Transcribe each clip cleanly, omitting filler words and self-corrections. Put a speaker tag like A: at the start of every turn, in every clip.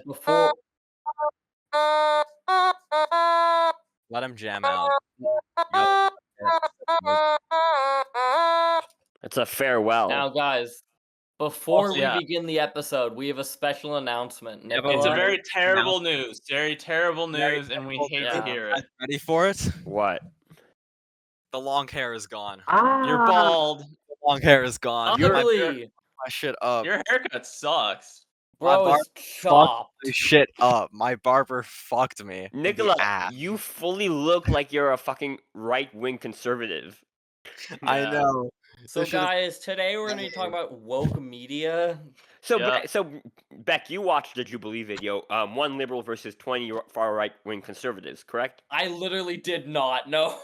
A: Before
B: Let him jam out. Yo,
C: It's a farewell.
A: now, guys, before
D: Also,
A: we
D: yeah.
A: begin the episode, we have a special announcement.
B: Yeah, but
D: It's a
A: Nicola,
D: very terrible news. Very terrible news, and we hate to
A: Yeah.
D: hear
B: guys
D: it.
B: ready for it?
C: What?
B: The long hair is gone.
D: You're bald.
B: The long hair is gone.
A: Oh,
B: My
A: really?
B: shit up.
D: Your haircut sucks.
A: Bro
B: barber
A: is chopped.
B: My shit up. My barber fucked me. in the
C: Nicola,
B: ass.
C: you fully look like you're a fucking right-wing conservative.
B: I
D: Yeah.
B: know.
A: So,
B: This shit is-
A: guys, today we're going to be talking about woke media.
C: So,
D: Yeah.
C: Beck, you watched the Jubilee video. 1 liberal versus 20 far right-wing conservatives, correct?
A: I literally did not know.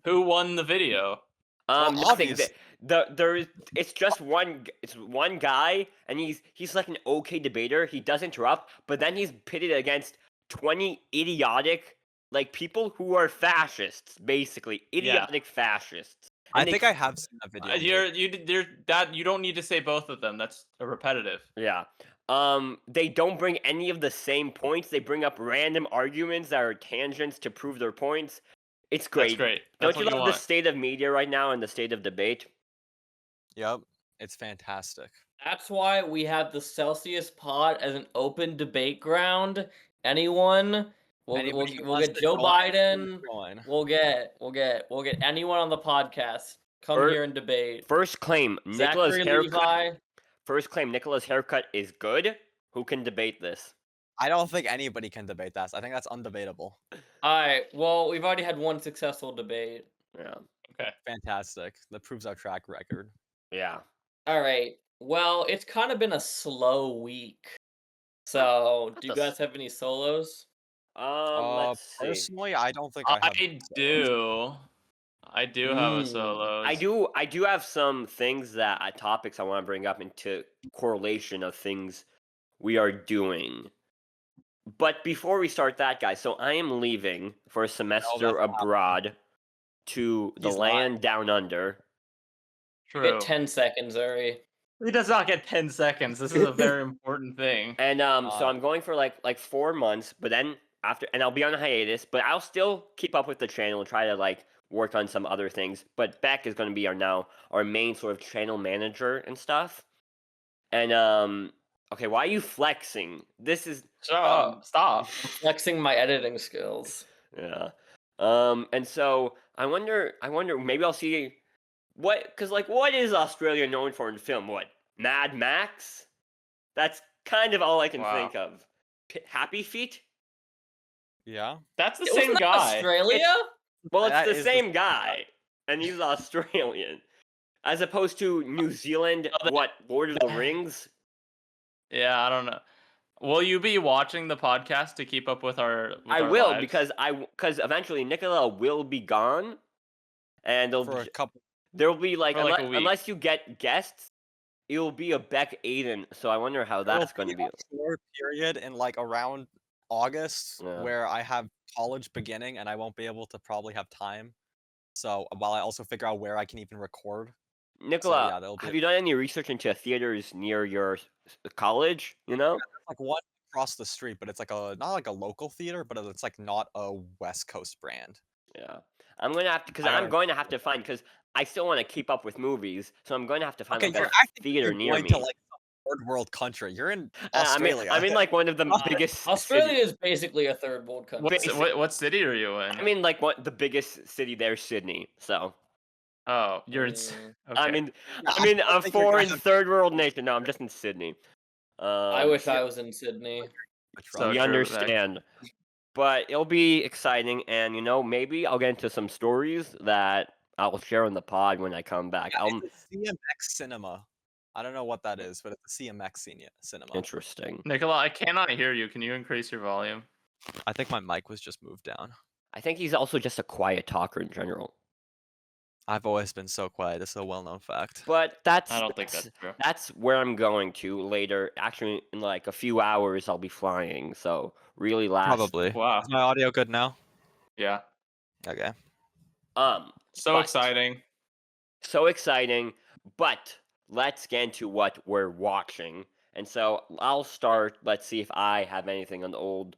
D: Who won the video?
B: Well,
C: Nothing.
B: obvious.
C: It's just one guy, and he's like an okay debater. He does interrupt, but then he's pitted against 20 idiotic people who are fascists, basically idiotic fascists.
B: I
C: And
B: think I have seen that video.
D: You don't need to say both of them. That's repetitive.
C: Yeah. They don't bring any of the same points. They bring up random arguments that are tangents to prove their points. It's great.
D: That's great. That's
C: Don't you
D: what
C: love
D: want.
C: the state of media right now and the state of debate?
B: Yep. It's fantastic.
A: That's why we have the Celsius pod as an open debate ground. Anyone? We'll
B: Anybody who
A: get
B: wants to
A: Joe
B: join,
A: Biden.
B: join.
A: We'll get anyone on the podcast. Come
C: Or-
A: here and debate.
C: First claim, Nicola's
A: Zachary
C: haircut.
A: Levi.
C: First claim, Nicola's haircut is good. Who can debate this?
B: I don't think anybody can debate that. I think that's undebatable.
A: Alright, well, we've already had one successful debate.
C: Yeah.
B: Fantastic. That proves our track record.
C: Yeah.
A: Alright, well, it's kind of been a slow week. So, do you
C: the
A: guys have any solos?
C: Let's see.
B: Personally, I don't think I have.
D: I do have a solo.
C: I do have some things topics I want to bring up into correlation of things we are doing. But before we start that, guys, so I am leaving for a semester abroad to the
B: He's
C: land down under.
D: True.
A: Get 10 seconds, Uri.
D: He does not get 10 seconds. This is a very important thing.
C: And so I'm going for like 4 months, but then and I'll be on a hiatus, but I'll still keep up with the channel and try to work on some other things. But Beck is going to be our main sort of channel manager and stuff. And okay, why are you flexing? This is
D: Stop.
A: Flexing my editing skills.
C: yeah. And so I wonder maybe I'll see what is Australia known for in film? What? Mad Max? That's kind of all I can think of. Happy Feet?
B: Yeah.
D: That's the
A: Wasn't
D: same
A: that
D: guy.
A: Australia?
C: Well, it's
B: That
C: the
B: is
C: same guy, and he's Australian, as opposed to New Zealand. Lord of the Rings?
D: Yeah, I don't know. Will you be watching the podcast to keep up with our?
C: I
D: our
C: will
D: lives?
C: because eventually Nicola will be gone, and
B: For a couple.
C: there'll be
D: For a week.
C: unless you get guests, it'll be a Beck Aiden. So I wonder how that's going to be.
B: A short period in around August where I have college beginning and I won't be able to probably have time. So while I also figure out where I can even record.
C: Nicola,
B: that'll be
C: have you done any research into theaters near your college? You know,
B: one across the street, but it's not like a local theater, but it's not a West Coast brand.
C: Yeah, I'm going to have to I'm going to have to find because I still want to keep up with movies, so I'm going to have to find
B: you're
C: a theater near
B: going
C: me.
B: to some third world country. You're in Australia.
C: I'm in one of the biggest.
A: Australia is basically a third world country.
D: What city are you in?
C: I mean, the biggest city there, Sydney. So.
D: Oh, you're in. Okay.
C: I mean, a foreign third world nation. No, I'm just in Sydney.
A: I wish I was in Sydney.
C: So we understand. But it'll be exciting, and maybe I'll get into some stories that I'll share on the pod when I come back.
B: It's a CMX cinema. I don't know what that is, but it's a CMX cinema.
C: Interesting.
D: Nicola, I cannot hear you. Can you increase your volume?
B: I think my mic was just moved down.
C: I think he's also just a quiet talker in general.
B: I've always been so quiet. It's a well-known fact.
C: But
D: I don't think that's true.
C: That's where I'm going to later. Actually, in a few hours, I'll be flying. So really last.
B: Probably.
D: Wow.
B: Is my audio good now?
D: Yeah.
B: Okay.
D: So exciting.
C: So exciting. But let's get into what we're watching. And so I'll start. Let's see if I have anything on the old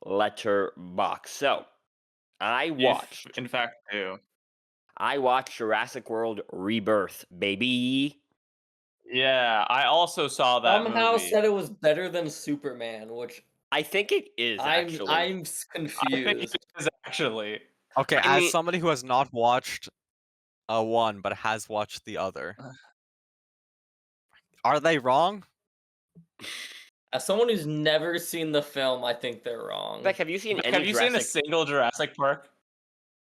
C: letterbox. So I watched.
D: In fact, do.
C: I watched Jurassic World Rebirth, baby.
D: Yeah, I also saw that
A: Somehow
D: movie.
A: said it was better than Superman, which
C: I think it is actually.
A: I'm
D: I think
A: confused.
D: it is actually.
B: Okay,
C: I
B: as
C: mean,
B: somebody who has not watched one but has watched the other, are they wrong?
A: As someone who's never seen the film, I think they're wrong.
C: Beck, have you seen
D: Beck,
C: any
D: have you seen a
C: Jurassic?
D: single Jurassic Park?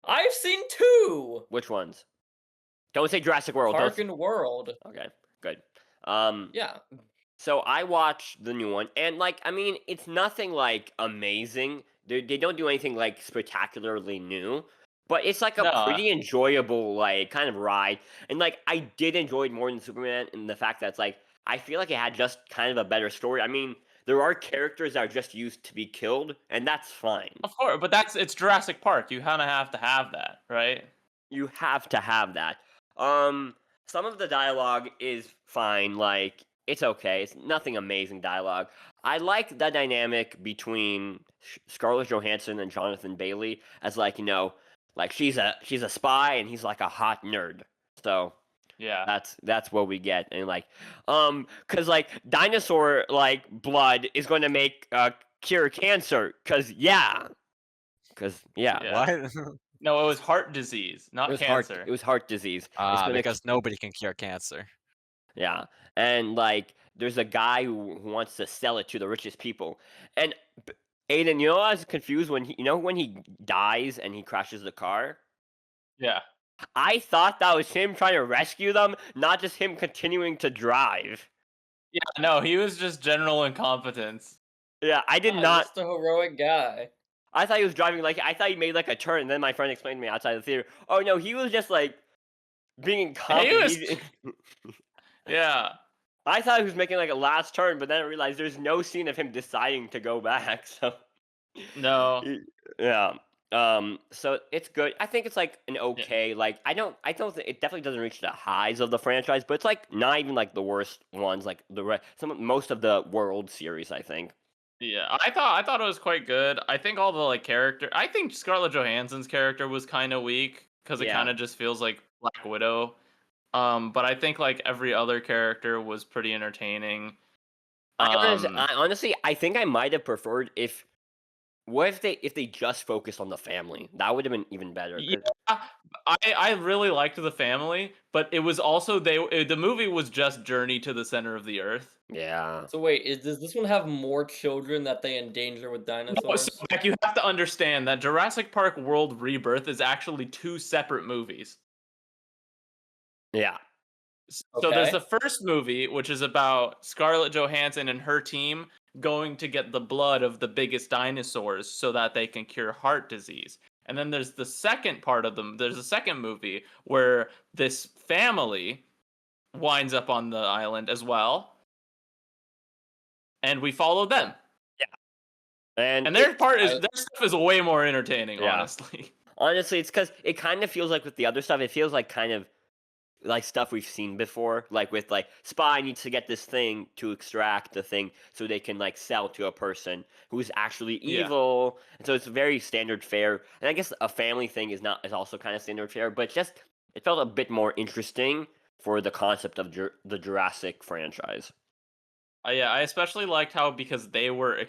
A: I've seen 2.
C: Which ones? Don't say Jurassic World.
A: Park
C: Don't...
A: and World.
C: Okay, good.
A: Yeah.
C: So I watched the new one, and like, I mean, it's nothing like amazing. They don't do anything like spectacularly new, but it's like a
D: No.
C: pretty enjoyable like kind of ride. And like, I did enjoy it more than Superman, in the fact that it's like I feel like it had just kind of a better story. I mean, there are characters that are just used to be killed, and that's fine.
D: Of course, but it's Jurassic Park. You kind of have to have that, right?
C: You have to have that. Some of the dialogue is fine. Like, it's okay. It's nothing amazing dialogue. I like the dynamic between Scarlett Johansson and Jonathan Bailey, as like, you know, like she's a spy and he's like a hot nerd. So
D: Yeah.
C: that's what we get. And like, cause like dinosaur like blood is going to make cure cancer. Cause yeah.
D: Yeah.
B: What?
D: No, it was heart disease,
C: It
D: not
C: was
D: cancer.
C: It was heart disease. It's gonna
B: Because nobody can cure cancer.
C: Yeah, and like, there's a guy who wants to sell it to the richest people. And Aiden, you know, I was confused when when he dies and he crashes the car.
D: Yeah.
C: I thought that was him trying to rescue them, not just him continuing to drive.
D: Yeah, no, he was just general incompetence.
C: Yeah, I did
A: Ah,
C: not.
A: just a heroic guy.
C: I thought he was driving like I thought he made like a turn, and then my friend explained to me outside the theater. Oh no, he was just like being incompetent.
D: was- Yeah.
C: I thought he was making like a last turn, but then I realized there's no scene of him deciding to go back. So
D: No.
C: yeah. So it's good. I think it's like an okay. Like, I don't think it definitely doesn't reach the highs of the franchise, but it's like not even like the worst ones. Like most of the World series, I think.
D: Yeah, I thought it was quite good. I think all the like character. I think Scarlett Johansson's character was kind of weak because it
C: Yeah.
D: kind of just feels like Black Widow. But I think like every other character was pretty entertaining.
C: Honestly, I think I might have preferred if. What if they just focused on the family? That would have been even better.
D: Yeah, I really liked the family, but it was also the movie was just Journey to the Center of the Earth.
C: Yeah.
A: So wait, does this one have more children that they endanger with
D: No,
A: dinosaurs?
D: so like, you have to understand that Jurassic Park World Rebirth is actually 2 separate movies.
C: Yeah.
D: So there's
A: Okay.
D: the first movie, which is about Scarlett Johansson and her team going to get the blood of the biggest dinosaurs so that they can cure heart disease. And then there's the second part of them. There's a second movie where this family winds up on the island as well. And we follow them. And their stuff is way more entertaining,
C: Yeah.
D: honestly.
C: Honestly, it's because it kind of feels like with the other stuff, it feels like kind of like stuff we've seen before. Like with like spy needs to get this thing to extract the thing so they can like sell to a person who's actually evil. And so it's very standard fare. And I guess a family thing is also kind of standard fare, but it felt a bit more interesting for the concept of the Jurassic franchise.
D: Yeah, I especially liked how because they were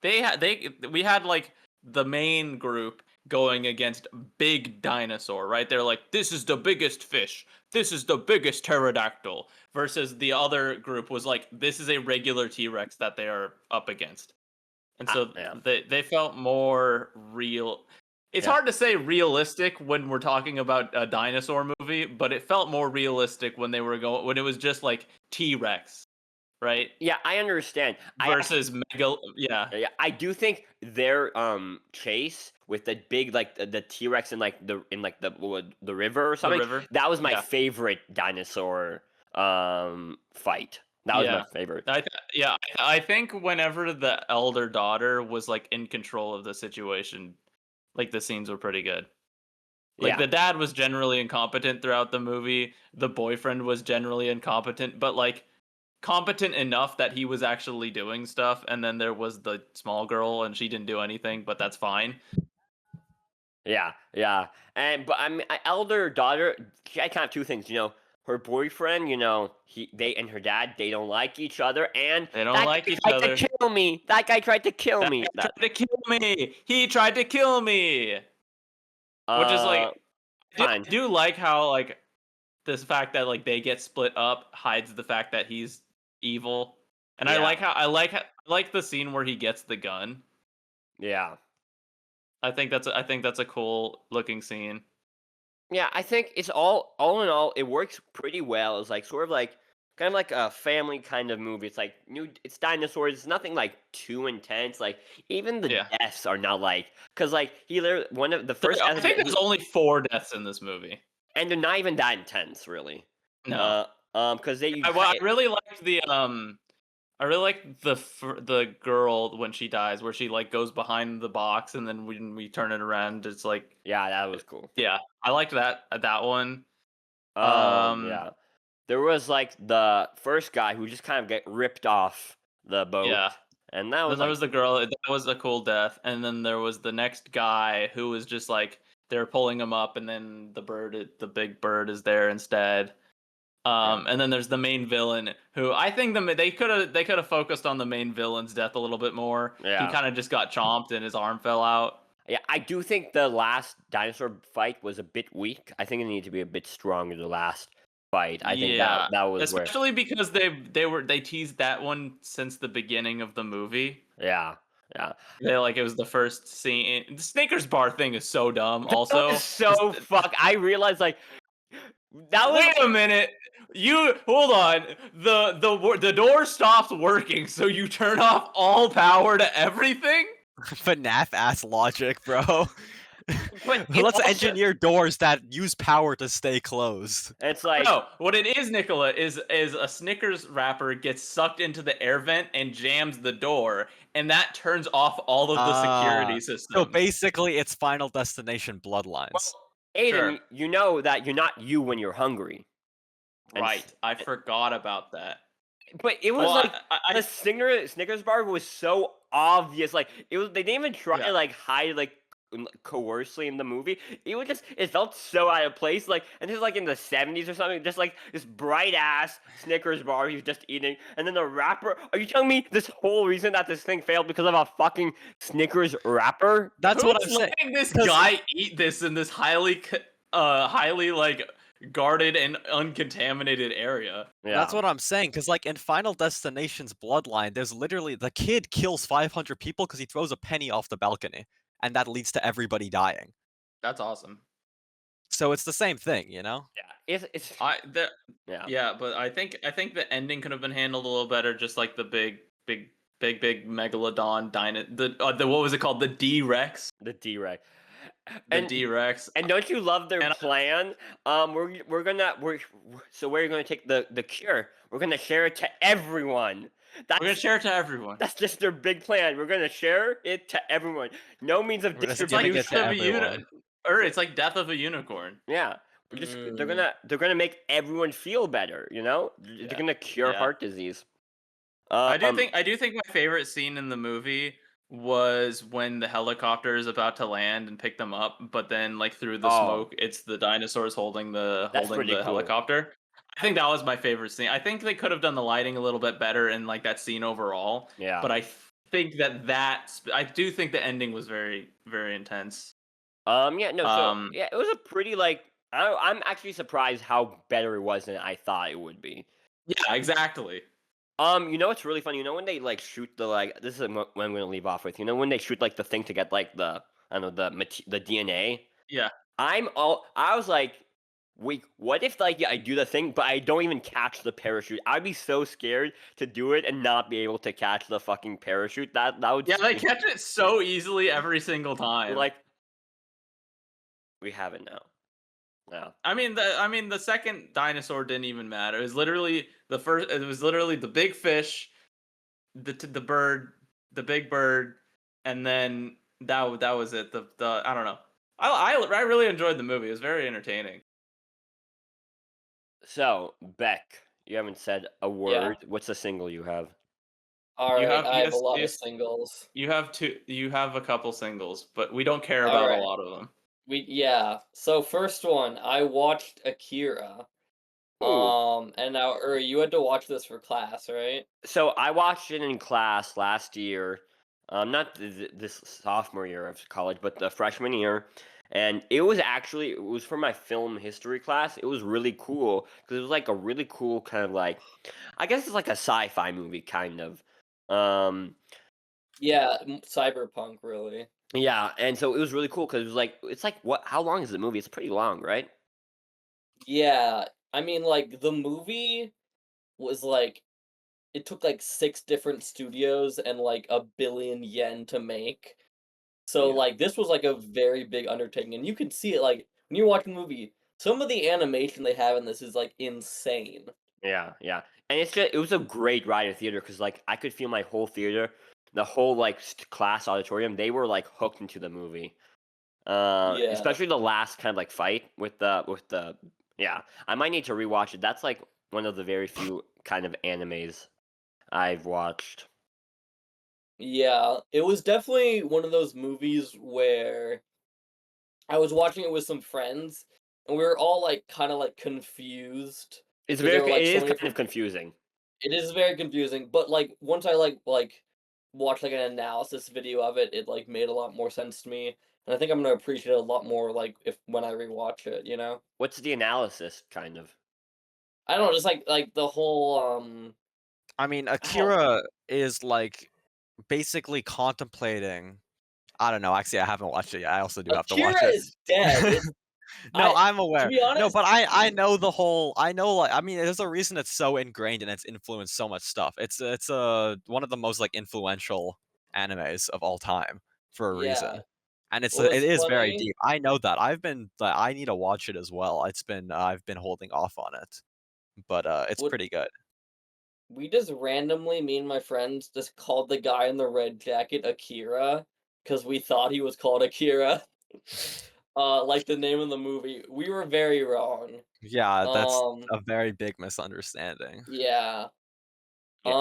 D: we had like the main group going against big dinosaur, right? They're like, this is the biggest fish, this is the biggest pterodactyl, versus the other group was like, this is a regular T-Rex that they are up against. And so they felt more real. It's hard to say realistic when we're talking about a dinosaur movie, but it felt more realistic when when it was just like T-Rex. Right?
C: Yeah, I understand.
D: Versus
C: Yeah, I do think their chase with the big like the T-Rex in the river or something. That was my favorite dinosaur fight. That was my favorite.
D: I think whenever the elder daughter was like in control of the situation, like the scenes were pretty good. Like the dad was generally incompetent throughout the movie. The boyfriend was generally incompetent, but like competent enough that he was actually doing stuff, and then there was the small girl, and she didn't do anything, but that's fine.
C: Yeah, yeah. But I mean, elder daughter, she had kind of two things. Her boyfriend. They and her dad, they don't like each other, and
D: They don't
C: that
D: like
C: guy
D: each
C: tried
D: other.
C: to kill me. That guy tried to kill
D: That
C: me.
D: guy tried to kill me. He tried to kill me. Which is like, I
C: fine.
D: do like how like this fact that like they get split up hides the fact that he's evil, and
C: Yeah.
D: I like the scene where he gets the gun.
C: Yeah.
D: I think that's a cool looking scene.
C: Yeah, I think it's all in all, it works pretty well. It's like sort of like kind of like a family kind of movie. It's like it's dinosaurs. It's nothing like too intense. Like even the
D: Yeah.
C: deaths are not like because like he literally one of the first
D: I
C: death
D: think there's only 4 deaths in this movie.
C: and they're not even that intense really.
D: No.
C: Because they
D: I really liked the girl when she dies, where she like goes behind the box, and then when we turn it around, it's like
C: yeah, that was cool.
D: yeah, I liked that one.
C: Yeah, there was like the first guy who just kind of get ripped off the boat.
D: Yeah.
C: And that was
D: Then there was the girl. That was a cool death, and then there was the next guy who was just like they're pulling him up, and then the big bird is there instead. And then there's the main villain, who I think they could have focused on the main villain's death a little bit more.
C: Yeah.
D: He kind of just got chomped and his arm fell out.
C: Yeah, I do think the last dinosaur fight was a bit weak. I think it needed to be a bit stronger the last fight. I think that was
D: especially because they teased that one since the beginning of the movie.
C: Yeah.
D: It was the first scene. The Snickers bar thing is so dumb. Also,
C: that was so fuck. I realized like that was.
D: Wait a minute. You hold on. The door stops working, so you turn off all power to everything.
B: FNAF ass logic, bro.
C: But
B: Let's engineer doors that use power to stay closed.
C: It's like
D: No, what it is, Nicola, is a Snickers wrapper gets sucked into the air vent and jams the door, and that turns off all of the security systems.
B: So basically, it's Final Destination Bloodlines.
C: Well, Aiden,
D: Sure.
C: you know that you're not you when you're hungry.
D: Right, I forgot about that.
C: But it was the Snickers bar was so obvious. Like they didn't even try to like hide like coercely in the movie. It felt so out of place. Like, and this is like in the 70s or something. Just like this bright ass Snickers bar he's just eating, and then the wrapper. Are you telling me this whole reason that this thing failed because of a fucking Snickers wrapper?
B: That's what I'm
D: Who's
B: saying.
D: letting this guy eat this in this highly like guarded and uncontaminated area?
C: Yeah.
B: That's what I'm saying, because like in Final Destination's Bloodline, there's literally the kid kills 500 people because he throws a penny off the balcony, and that leads to everybody dying.
D: That's awesome.
B: So it's the same thing, you know?
C: Yeah, it's
D: yeah, but I think the ending could have been handled a little better. Just like the big megalodon the what was it called? The D-Rex.
C: The D-Rex.
D: The D-Rex.
C: And don't you love their plan? We're gonna take the cure. We're gonna share it to everyone.
D: We're gonna share it to everyone.
C: That's just their big plan. We're gonna share it to everyone. No means of distribution.
D: It's like Death of a Unicorn.
C: Yeah. They're gonna make everyone feel better. You know, they're gonna cure heart disease.
D: I do think my favorite scene in the movie was when the helicopter is about to land and pick them up, but then like through the smoke, it's the dinosaurs holding the helicopter. I think that was my favorite scene. I think they could have done the lighting a little bit better in like that scene overall.
C: Yeah.
D: But I think I do think the ending was very, very intense.
C: It was a pretty like I'm actually surprised how better it was than I thought it would be.
D: Yeah, exactly.
C: You know what's really funny? You know when they like shoot the like this is what I'm gonna leave off with. You know when they shoot like the thing to get like the DNA.
D: Yeah.
C: I was like, wait, what if like I do the thing but I don't even catch the parachute? I'd be so scared to do it and not be able to catch the fucking parachute. That would
D: they catch it so easily every single time.
C: Like we have it now. Yeah.
D: I mean the second dinosaur didn't even matter. It was literally the big fish, the bird, the big bird, and then that was it. The I don't know. I really enjoyed the movie. It was very entertaining.
C: So, Beck, You haven't said a
A: Yeah.
C: word. What's the single you have?
A: All
D: You
A: right,
D: have
A: I have a
D: yes,
A: lot of
D: yes,
A: singles.
D: you have a couple singles, but we don't care
A: All
D: about a
A: right,
D: lot of them.
A: yeah. So first one, I watched Akira.
C: Ooh.
A: And now, you had to watch this for class, right?
C: So I watched it in class last year, not this sophomore year of college, but the freshman year, and it was for my film history class. It was really cool because it was like a really cool kind of like, I guess it's like a sci-fi movie kind of. Um,
A: Yeah, cyberpunk, really.
C: yeah, and so it was really cool because it's like what? How long is the movie? It's pretty long, right?
A: Yeah, I mean, like the movie was like it took like 6 different studios and like 1 billion yen to make. So
C: Yeah.
A: like this was like a very big undertaking, and you can see it like when you watch the movie. Some of the animation they have in this is like insane.
C: Yeah, yeah. And it was a great ride in theater because like I could feel my whole theater, the whole like class auditorium, they were like hooked into the movie.
A: Yeah,
C: Especially the last kind of like fight with the yeah. I might need to rewatch it. That's like one of the very few kind of animes I've watched.
A: yeah. It was definitely one of those movies where I was watching it with some friends, and we were all like kind of like confused because there were
C: It
A: like so
C: is
A: many
C: kind of
A: different.
C: confusing.
A: It is very confusing, but like once I like watched like an analysis video of it, it like made a lot more sense to me, and I think I'm gonna appreciate it a lot more like if when I rewatch it, you know.
C: What's the analysis kind of?
A: I don't know, just like the whole
B: I mean,
A: how
B: Akira is like basically contemplating. I don't know. Actually, I haven't watched it yet. I also do have to watch
A: Akira
B: it.
A: is dead. It's
B: No,
A: I
B: I'm
A: to
B: aware.
A: be
B: No,
A: honest,
B: but I know the whole. I know like I mean, there's a reason it's so ingrained and it's influenced so much stuff. It's one of the most like influential animes of all time for a reason.
A: yeah.
B: And
A: What
B: it
A: was
B: is very
A: funny?
B: deep. I know that. I need to watch it as well. I've been holding off on it, but it's
A: What
B: pretty good.
A: we just randomly, me and my friends, just called the guy in the red jacket Akira because we thought he was called Akira. Like the name of the movie. We were very wrong.
B: Yeah, that's
A: Um,
B: a very big misunderstanding.
A: yeah.
C: Yeah.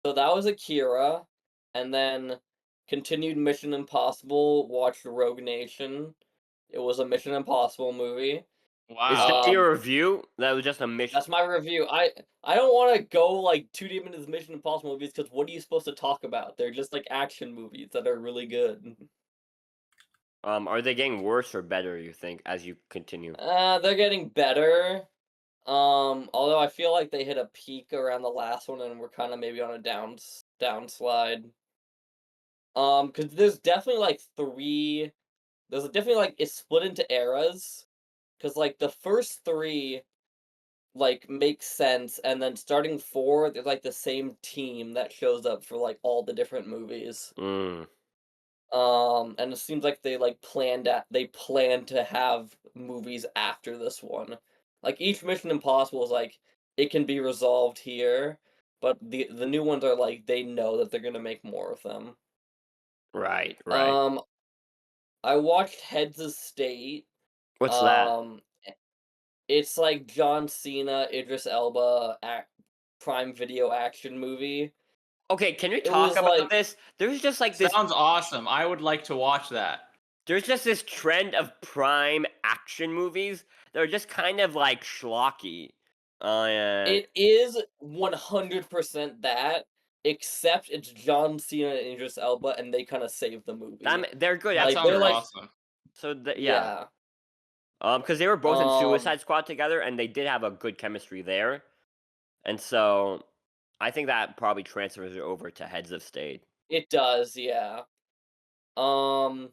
A: So that was Akira, and then continued Mission Impossible. Watched Rogue Nation. It was a Mission Impossible movie.
C: Is
D: Wow.
C: that
A: Um,
C: your review? That was just a mission.
A: that's my review. I don't want to go like too deep into the Mission Impossible movies because what are you supposed to talk about? They're just like action movies that are really good.
C: Are they getting worse or better, you think, as you continue?
A: They're getting better. Although I feel like they hit a peak around the last one and we're kind of maybe on a downslide. Because there's definitely like there's definitely like it's split into eras. Because like the first three like makes sense, and then starting four, there's like the same team that shows up for like all the different movies.
C: Mm,
A: And it seems like they plan to have movies after this one. Like each Mission Impossible is like it can be resolved here, but the new ones are like they know that they're gonna make more of them.
C: right, right.
A: Um, I watched Heads of State.
C: What's that?
A: Um, it's like John Cena, Idris Elba, Prime Video action movie.
C: Okay, can we
A: It
C: talk
A: was
C: about
A: like
C: this? There's just like this.
D: Sounds awesome. I would like to watch that.
C: There's just this trend of prime action movies that are just kind of like schlocky.
A: it is 100% that, except it's John Cena and Idris Elba, and they kind of save the movie.
C: They're good
D: That
A: Like
C: actors.
A: they're
D: sounds
A: like
D: awesome.
C: So yeah,
A: yeah.
C: because they were both in
A: Um,
C: Suicide Squad together, and they did have a good chemistry there, and so I think that probably transfers it over to Heads of State.
A: it does, yeah. Um,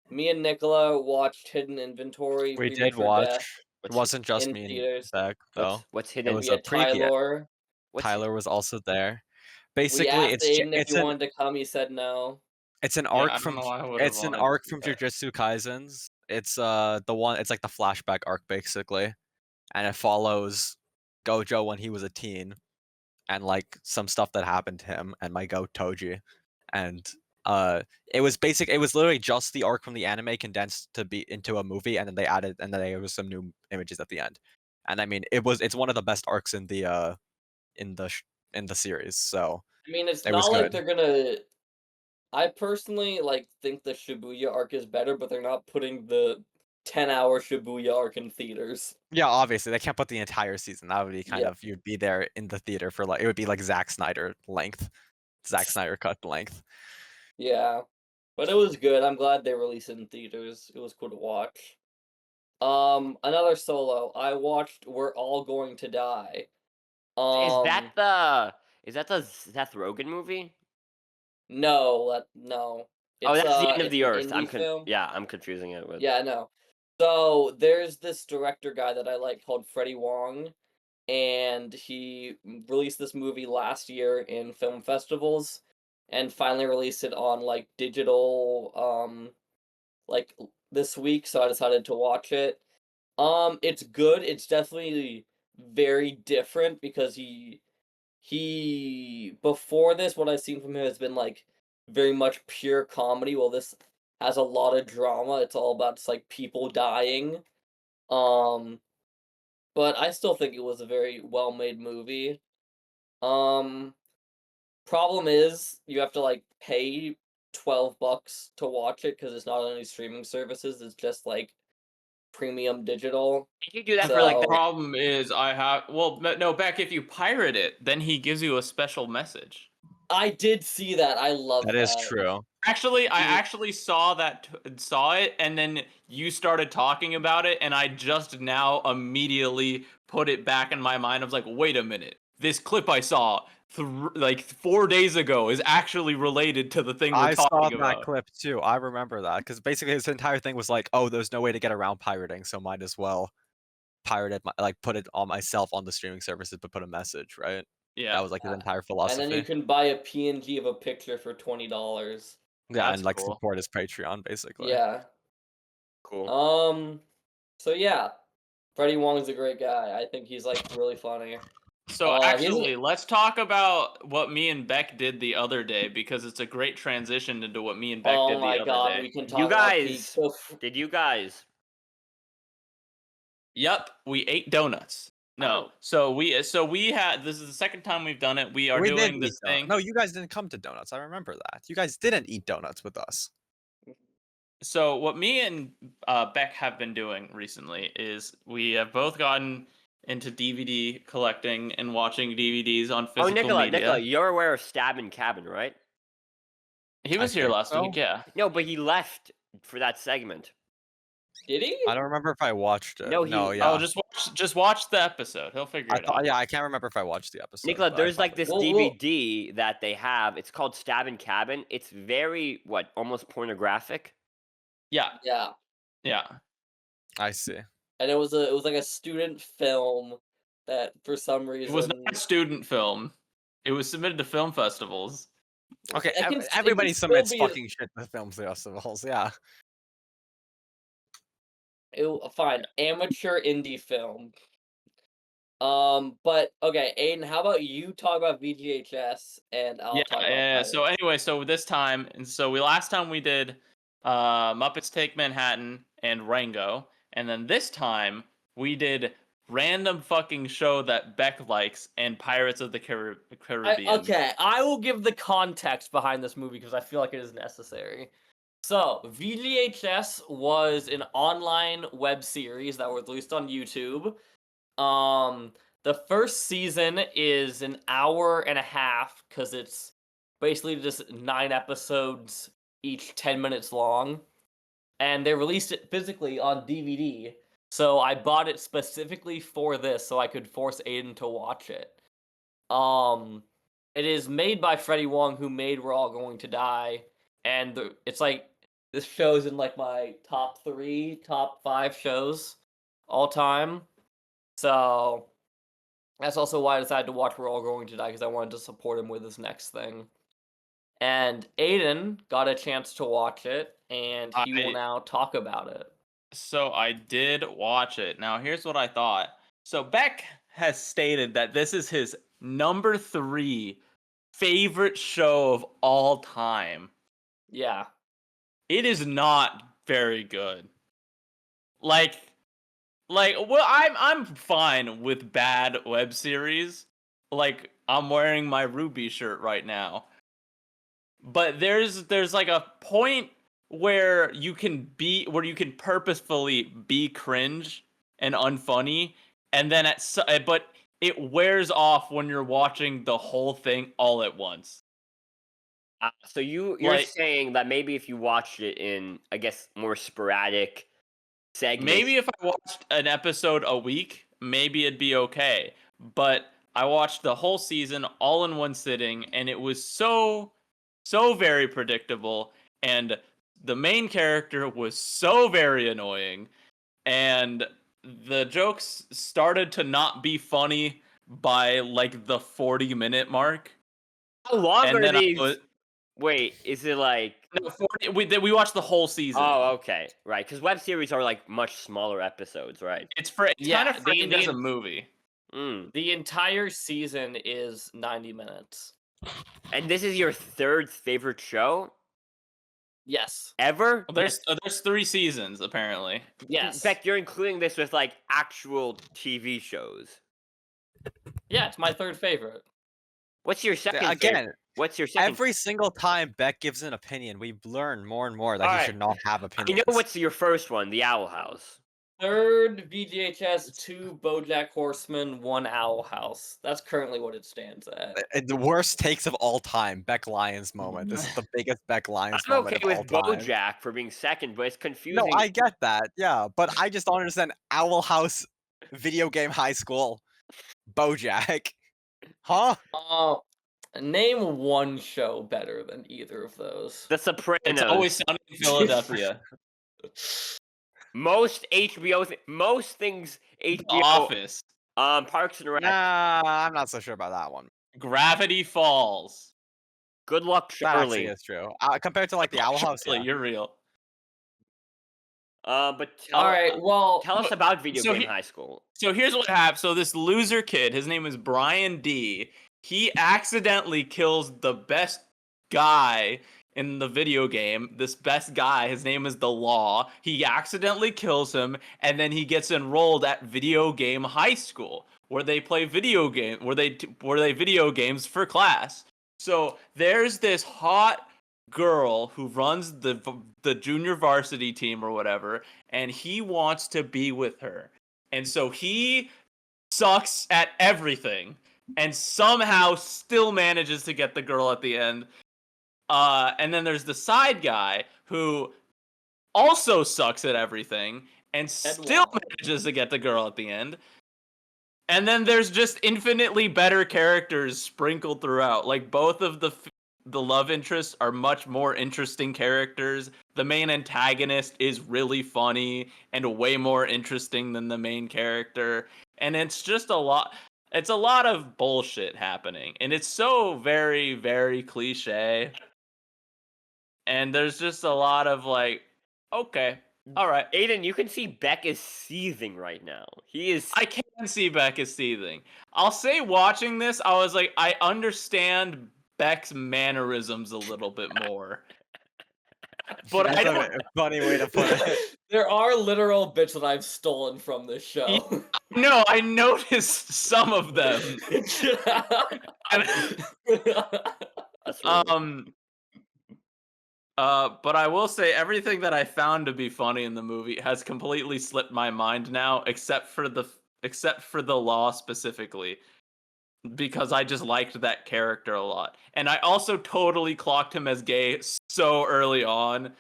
A: Me and Nicola watched Hidden Inventory
B: We did
A: Premature Death
B: watch. It
C: What's
B: wasn't just
A: in
B: me and
A: theaters.
B: Beck though.
C: what's
B: It
C: hidden?
A: We
B: was a
A: had
B: preview.
A: Tyler.
C: What's
B: Tyler was also there.
A: We
B: Basically,
A: asked Aiden if he
B: it's an
A: wanted to come. He said no.
B: it's an
D: Yeah,
B: arc
D: I don't
B: from
D: know why I would have
B: it's an
D: wanted to
B: arc
D: do
B: from
D: that.
B: Jujutsu Kaisens. It's the one. It's like the flashback arc basically, and it follows Gojo when he was a teen, and like some stuff that happened to him and my goat Toji, and it was literally just the arc from the anime condensed to be into a movie, and then there was some new images at the end. And I mean, it's one of the best arcs in the in the series, so
A: I mean, it's
B: it was
A: not like
B: good.
A: they're gonna. I personally think the Shibuya arc is better, but they're not putting the 10-hour Shibuya arc in theaters.
B: Yeah, obviously they can't put the entire season. That would be kind
A: Yeah.
B: of you'd be there in the theater for like it would be like Zack Snyder length, Zack Snyder cut length.
A: Yeah, but it was good. I'm glad they released it in theaters. It was cool to watch. Another solo. I watched We're All Going to Die.
C: Is that
A: Um,
C: the Seth Rogen movie?
A: no.
C: Oh, that's the end of
A: It's
C: the
A: an
C: earth.
A: indie film.
C: Yeah, I'm confusing it with.
A: Yeah, no. So there's this director guy that I like called Freddie Wong, and he released this movie last year in film festivals, and finally released it on like digital, this week. So I decided to watch it. It's good. It's definitely very different because he before this, what I've seen from him has been like very much pure comedy. Well, this has a lot of drama. It's all about just like people dying. Um, but I still think it was a very well made movie. Um, Problem is you have to like pay $12 to watch it because it's not on any streaming services. It's just like premium digital.
C: Did you do that
A: So-
C: for like
D: The
C: the?
D: problem is no, Beck, if you pirate it, then he gives you a special message.
A: I did see that. I love
B: That is true.
D: Actually, I
A: Dude.
D: actually saw it, and then you started talking about it, and I just now immediately put it back in my mind. I was like, wait a minute, this clip I saw like 4 days ago is actually related to the thing we're
B: I saw
D: talking
B: that
D: about.
B: clip too. I remember that because basically his entire thing was like, "Oh, there's no way to get around pirating, so might as well pirate it, like put it on myself on the streaming services, but put a message." Right?
D: Yeah,
B: That was like his entire
A: And
B: philosophy.
A: then you can buy a PNG of a picture for $20.
B: Yeah,
D: That's
B: and like
D: cool.
B: support his Patreon basically.
A: Yeah.
C: Cool.
A: So yeah, Freddie Wong's a great guy. I think he's like really funny.
D: So
A: He
D: actually, let's talk about what me and Beck did the other day because it's a great transition into what me and Beck
A: Oh
D: did the
A: my
D: other
A: god,
D: day.
A: we can talk
C: You
A: about peak.
C: guys,
A: So
C: did you guys?
D: Yep, we ate donuts. No,
C: Oh.
D: so we had this is the second time we've done it. We are
B: We did
D: doing
B: eat
D: this
B: donuts.
D: thing.
B: No, you guys didn't come to donuts. I remember that. You guys didn't eat donuts with us.
D: So what me and Beck have been doing recently is we have both gotten into DVD collecting and watching DVDs on
C: Oh,
D: physical media.
C: Nicola, you're aware of Stabbin Cabin, right?
D: He was here
B: think
D: last
B: so.
D: week, yeah.
C: No, but he left for that segment.
A: did he?
B: I don't remember if I watched it.
C: No,
B: No,
C: he-
B: yeah.
D: Oh, just watch the episode. He'll figure it out.
B: Yeah, I can't remember if I watched the episode.
C: Nicola,
B: but I
C: there's like
B: probably
C: this
B: did.
A: Well,
C: DVD that they have. It's called Stabbin Cabin. It's very almost pornographic.
D: Yeah,
A: Yeah.
D: yeah.
B: I see.
A: And it was like a student film that for some
D: It
A: reason
D: was not a student film. It was submitted to film festivals.
B: Okay,
A: it can
B: everybody
A: still
B: submits
A: be
B: fucking shit to film festivals. Yeah.
A: fine, amateur indie film. But okay, Aiden, how about you talk about VGHS and I'll talk about Pirates.
D: So anyway, so this time, and so last time we did Muppets Take Manhattan and Rango, and then this time we did random fucking show that Beck likes and Pirates of the Caribbean.
A: Okay, I will give the context behind this movie because I feel like it is necessary. So, VGHS was an online web series that was released on YouTube. The first season is an hour and a half because it's basically just 9 episodes, each 10 minutes long. And they released it physically on DVD. So I bought it specifically for this so I could force Aiden to watch it. It is made by Freddie Wong, who made We're All Going to Die. And it's like, this show's in like my top 3, top 5 shows all time. So that's also why I decided to watch We're All Going to Die, because I wanted to support him with his next thing. And Aiden got a chance to watch it, and he will now talk about it.
D: So I did watch it. Now here's what I thought. So Beck has stated that this is his number 3 favorite show of all time.
A: Yeah.
D: It is not very good. Like, Like, well, I'm fine with bad web series. Like, I'm wearing my Ruby shirt right now. But there's like a point where you can purposefully be cringe and unfunny, and then but it wears off when you're watching the whole thing all at once.
C: So you're
D: Like,
C: saying that maybe if you watched it in, I guess, more sporadic segments.
D: maybe if I watched an episode a week, maybe it'd be okay. But I watched the whole season all in one sitting, and it was so very predictable, and the main character was so very annoying, and the jokes started to not be funny by like the 40-minute mark.
C: How long
D: And
C: are
D: then
C: these? Wait, is it like?
D: No, we watched the whole season.
C: Oh, okay, right. Because web series are like much smaller episodes, right?
D: It's
A: Yeah,
D: kind of framed
A: the
D: as a
A: en-
D: movie.
A: The entire season is 90 minutes.
C: And this is your third favorite show
A: Yes.
C: ever?
D: Well, there's 3 seasons apparently.
A: Yes.
C: In fact, you're including this with like actual TV shows.
A: Yeah, it's my third favorite.
C: What's your second?
B: Again,
C: what's your second?
B: every single time Beck gives an opinion, we learn more and more that he
C: Alright.
B: should not have
C: I
B: opinions.
C: know what's your first one, The Owl House.
A: Third VGHS, 2 BoJack Horseman, 1 Owl House. That's currently what it stands at.
B: The worst takes of all time, Beck Lyons moment. This is the biggest Beck Lyons
C: I'm
B: moment
C: okay
B: of
C: with
B: all time.
C: BoJack for being second, but it's
B: No,
C: confusing.
B: I get that, yeah, but I just don't understand Owl House, Video Game High School, BoJack. Huh?
A: Name one show better than either of those.
C: The Sopranos.
D: It's Always Sunny in Philadelphia.
C: Most HBO, most things
D: The
C: HBO.
D: Office.
C: Parks and Rec.
B: Nah, I'm not so sure about that one.
D: Gravity Falls.
C: Good Luck
B: That actually
C: Charlie.
B: is true. Compared to like the Owl House,
D: Charlie,
B: yeah.
D: you're real.
C: But tell,
A: Alright, well,
C: tell us about Video
D: so
C: Game
D: he-
C: High School.
D: So here's what happened. So this loser kid, his name is Brian D. He accidentally kills the best guy in the video game. This best guy, his name is The Law. He accidentally kills him, and then he gets enrolled at Video Game High School, where they play video game, where they video games for class. So there's this hot girl who runs the junior varsity team or whatever, and he wants to be with her. And so he sucks at everything and somehow still manages to get the girl at the end. And then there's the side guy who also sucks at everything and still manages to get the girl at the end. And then there's just infinitely better characters sprinkled throughout. Like, both of the love interests are much more interesting characters. The main antagonist is really funny and way more interesting than the main character. And it's just a lot of bullshit happening. And it's so very, very cliche. And there's just a lot of like, okay, all right.
C: Aiden, you can see Beck is seething right now. He is.
D: I can see Beck is seething. I'll say watching this, I was like, I understand Beck's mannerisms a little bit more. But
B: That's
D: I don't.
B: a funny way to put it.
A: There are literal bits that I've stolen from this show.
D: No, I noticed some of them.
C: That's really
D: But I will say everything that I found to be funny in the movie has completely slipped my mind now, except for the Law specifically, because I just liked that character a lot, and I also totally clocked him as gay so early on.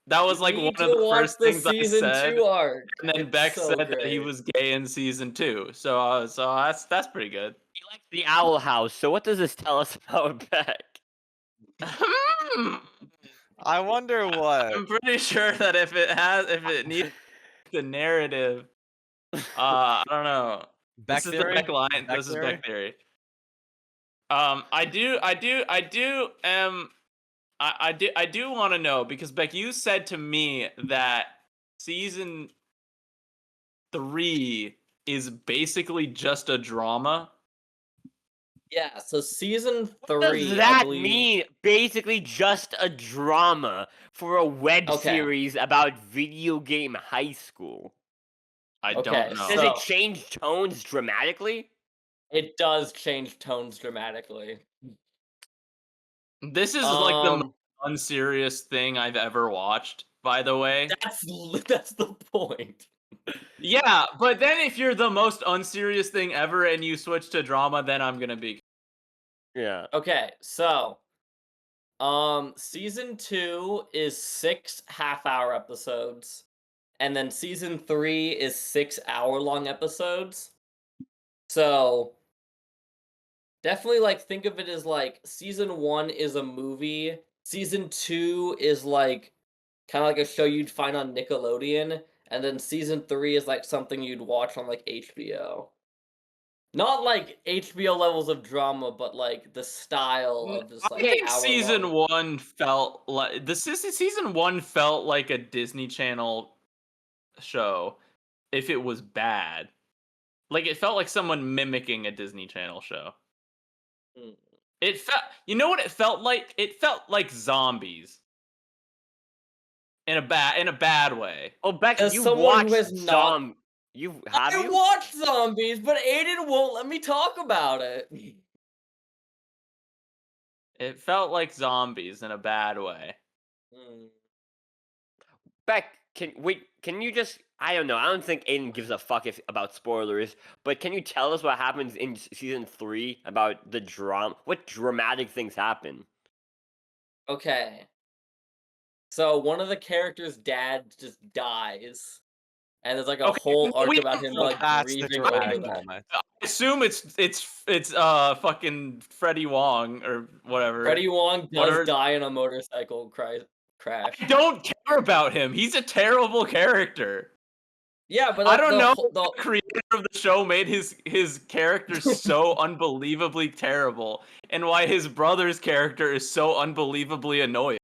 D: That was like one of the first things I said, and then Beck said that he was gay in season 2. So that's pretty good.
C: He likes the Owl House. So what does this tell us about Beck?
B: I wonder what.
D: I'm pretty sure that if it needs the narrative, I don't know.
B: Beck
D: This is
B: theory?
D: the Beck line.
B: Beck
D: This is
B: theory?
D: Beck theory. I do want to know, because Beck, you said to me that season 3 is basically just a drama.
A: Yeah, so season 3.
C: What does that mean? Basically, just a drama for a web series about Video Game High School.
D: I
A: Okay,
D: don't know.
C: Does
A: So-
C: it change tones dramatically?
A: It does change tones dramatically.
D: This is like the most
A: Um,
D: unserious thing I've ever watched, by the way.
A: that's the point.
D: Yeah, but then if you're the most unserious thing ever and you switch to drama, then I'm gonna be.
C: Yeah.
A: Okay, so season 2 is 6 half-hour episodes, and then season 3 is 6-hour-long episodes. So definitely like think of it as like season 1 is a movie, season 2 is like kind of like a show you'd find on Nickelodeon, and then season 3 is like something you'd watch on like HBO. Not like HBO levels of drama, but like the style of just like
D: I think
A: hour
D: season
A: long.
D: 1 felt like season 1 felt like a Disney Channel show if it was bad. Like it felt like someone mimicking a Disney Channel show.
A: Mm.
D: It felt, you know what it felt like? It felt like zombies in a bad way.
C: Oh, Beck,
A: As
C: you
A: someone who
C: watched
A: has not-
C: You
A: I
C: have you?
A: watched zombies, but Aiden won't let me talk about it.
D: It felt like zombies in a bad way.
A: Mm.
C: Beck, can you just I don't know. I don't think Aiden gives a fuck about spoilers, but can you tell us what happens in season 3 about the drama? What dramatic things happen?
A: Okay. So one of the characters' dad just dies. And there's like a
D: Okay,
A: whole
D: well,
A: arc
D: we
A: about
D: don't
A: him
D: know
A: like
B: That's the
A: grieving
B: dramatic
A: over that.
B: moment.
D: I assume it's fucking Freddie Wong or whatever.
A: Freddie Wong does
D: Whatever.
A: die in a motorcycle crash.
D: I don't care about him. He's a terrible character.
A: Yeah, but
D: I
A: like,
D: don't know.
A: the
D: The creator of the show made his character so unbelievably terrible, and why his brother's character is so unbelievably annoying.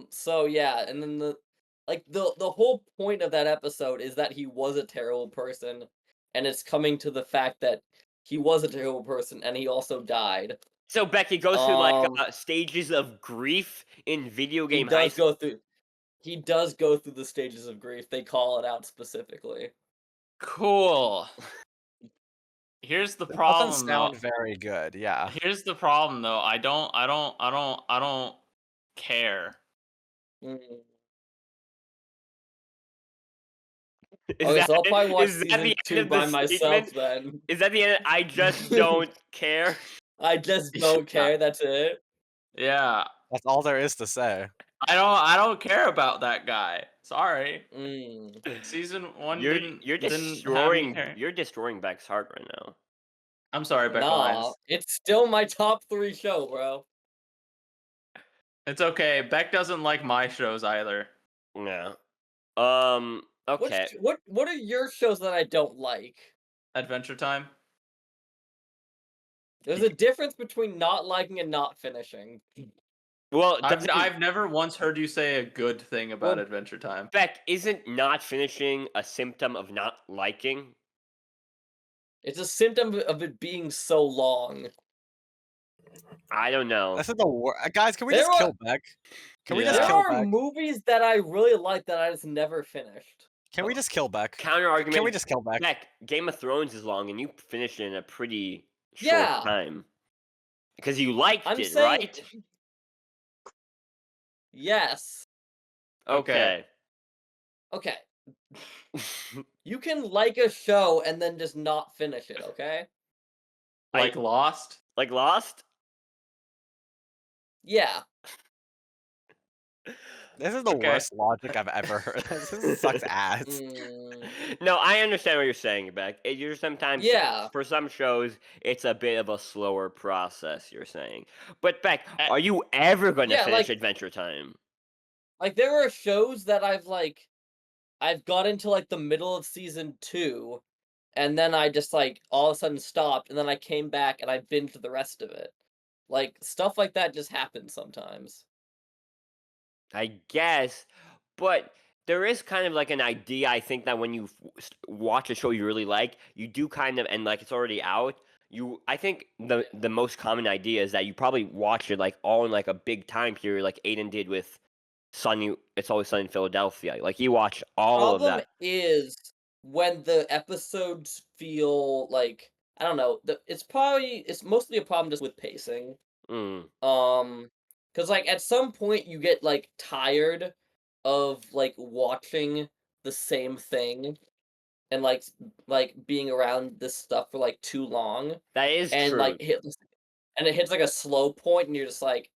A: So yeah, and then the whole point of that episode is that he was a terrible person, and it's coming to the fact that he was a terrible person and he also died.
C: So Becky goes through like
A: Um,
C: stages of grief in video
A: He
C: game high
A: does go through he does go through the stages of grief. They call it out specifically.
D: Cool. Here's the
B: That
D: problem,
B: doesn't
D: though.
B: sound very good. Yeah.
D: Here's the problem, though. I don't care.
A: Mm.
C: Is
A: Okay,
C: that,
A: so I'll probably watch
C: is that
A: season
C: the end
A: 2
C: of
A: by
C: the
A: myself
C: statement?
A: then.
C: Is that the end? I just don't care.
A: I just don't care, that's it.
D: Yeah,
B: That's all there is to say.
D: I don't care about that guy. Sorry.
A: Mm.
D: Season 1
C: You're
D: didn't have me
C: destroying
D: care.
C: you're destroying Beck's heart right now.
D: I'm sorry, Beck
A: Nah,
D: Lyons.
A: it's still my top 3 show, bro.
D: It's okay. Beck doesn't like my shows either.
C: Yeah.
A: What's,
C: Okay.
A: what are your shows that I don't like?
D: Adventure Time.
A: There's a difference between not liking and not finishing.
C: Well,
D: I've never once heard you say a good thing about
C: Well,
D: Adventure Time.
C: Beck, isn't not finishing a symptom of not liking?
A: It's a symptom of it being so long.
C: I don't know.
B: This is the worst. Guys, can we
A: There
B: just
A: are-
B: kill Beck? Can we
D: Yeah.
B: just
A: There
B: kill
A: are
B: Beck?
A: movies that I really like that I just never finished.
B: Can we just kill Beck?
C: Counter argument.
B: Can we just kill Beck?
C: Beck, Game of Thrones is long, and you finished it in a pretty short
A: Yeah.
C: time. Because you liked
A: I'm
C: it,
A: saying
C: right?
A: yes.
C: Okay.
A: Okay. You can like a show and then just not finish it, okay?
D: Like Lost.
C: Like Lost?
A: Yeah.
B: This is the
D: Okay.
B: worst logic I've ever heard. This sucks ass.
A: Mm,
C: No, I understand what you're saying, Beck. You're sometimes
A: yeah.
C: for some shows it's a bit of a slower process, you're saying. But Beck,
D: Uh,
C: are you ever gonna
A: yeah,
C: finish
A: like-
C: Adventure Time?
A: Like there are shows that I've got into like the middle of season 2, and then I just like all of a sudden stopped, and then I came back and I binged the rest of it. Like stuff like that just happens sometimes.
C: I guess, but there is kind of like an idea. I think that when you watch a show you really like, you do kind of, and like it's already out. I think the most common idea is that you probably watched it like all in like a big time period, like Aiden did with It's Always Sunny in Philadelphia. Like you watch all of
A: Problem
C: that.
A: is when the episodes feel like I don't know. It's mostly a problem just with pacing.
C: Mm.
A: Because like at some point you get like tired of like watching the same thing and like being around this stuff for like too long
C: That is
A: and
C: true.
A: and it hits like a slow point and you're just like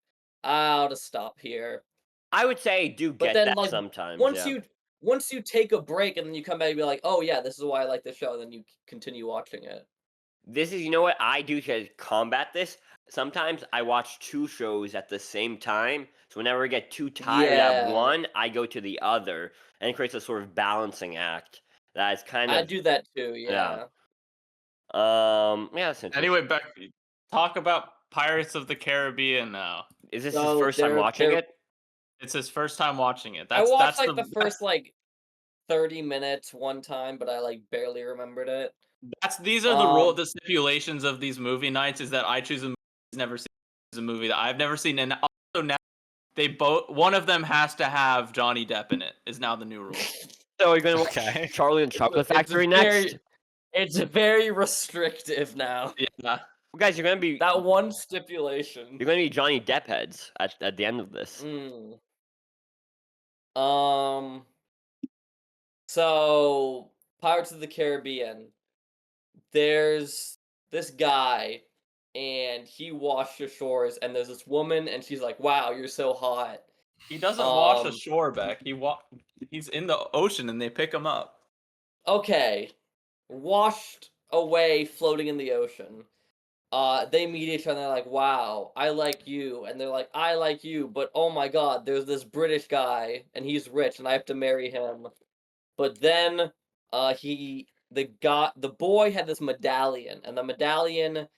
A: I'll just stop here.
C: I would say I do
A: But
C: get
A: then
C: that
A: like
C: sometimes.
A: once
C: Yeah.
A: you once you take a break and then you come back and be like, oh yeah, this is why I like the show, and then you continue watching it.
C: This is, you know what I do to combat this? Sometimes I watch 2 shows at the same time. So whenever I get too tired of
A: Yeah,
C: one, I go to the other, and it creates a sort of balancing act. That is kind
A: I
C: of
A: do that too.
C: yeah.
A: Yeah.
C: Yeah, that's interesting.
D: Anyway, Beck, talk about Pirates of the Caribbean now.
C: Is this his
A: So
C: first time watching it?
D: It's his first time watching it.
A: I
D: That's
A: watched like
D: the
A: the first like 30 minutes one time, but I like barely remembered it.
D: these are
A: Um,
D: the stipulations of these movie nights is that I choose a movie he's never seen, a movie that I've never seen, and also now one of them has to have Johnny Depp in it. Is now the new rule.
C: So you're gonna watch
B: Okay.
C: Charlie and the Chocolate
A: it's
C: Factory
A: very-
C: next?
A: It's very restrictive now.
D: Yeah.
C: Well, guys, you're gonna be
A: That one stipulation.
C: Johnny Depp heads at the end of this.
A: Mm. So Pirates of the Caribbean. There's this guy, and he washed ashores, and there's this woman, and she's like, "Wow, you're so hot."
D: He doesn't wash
A: Um,
D: ashore, Beck. He's in the ocean and they pick him up.
A: Okay, washed away, floating in the ocean. They meet each other, and they're like, "Wow, I like you," and they're like, "I like you," but oh my God, there's this British guy, and he's rich, and I have to marry him. But then, the boy had this medallion, and the medallion,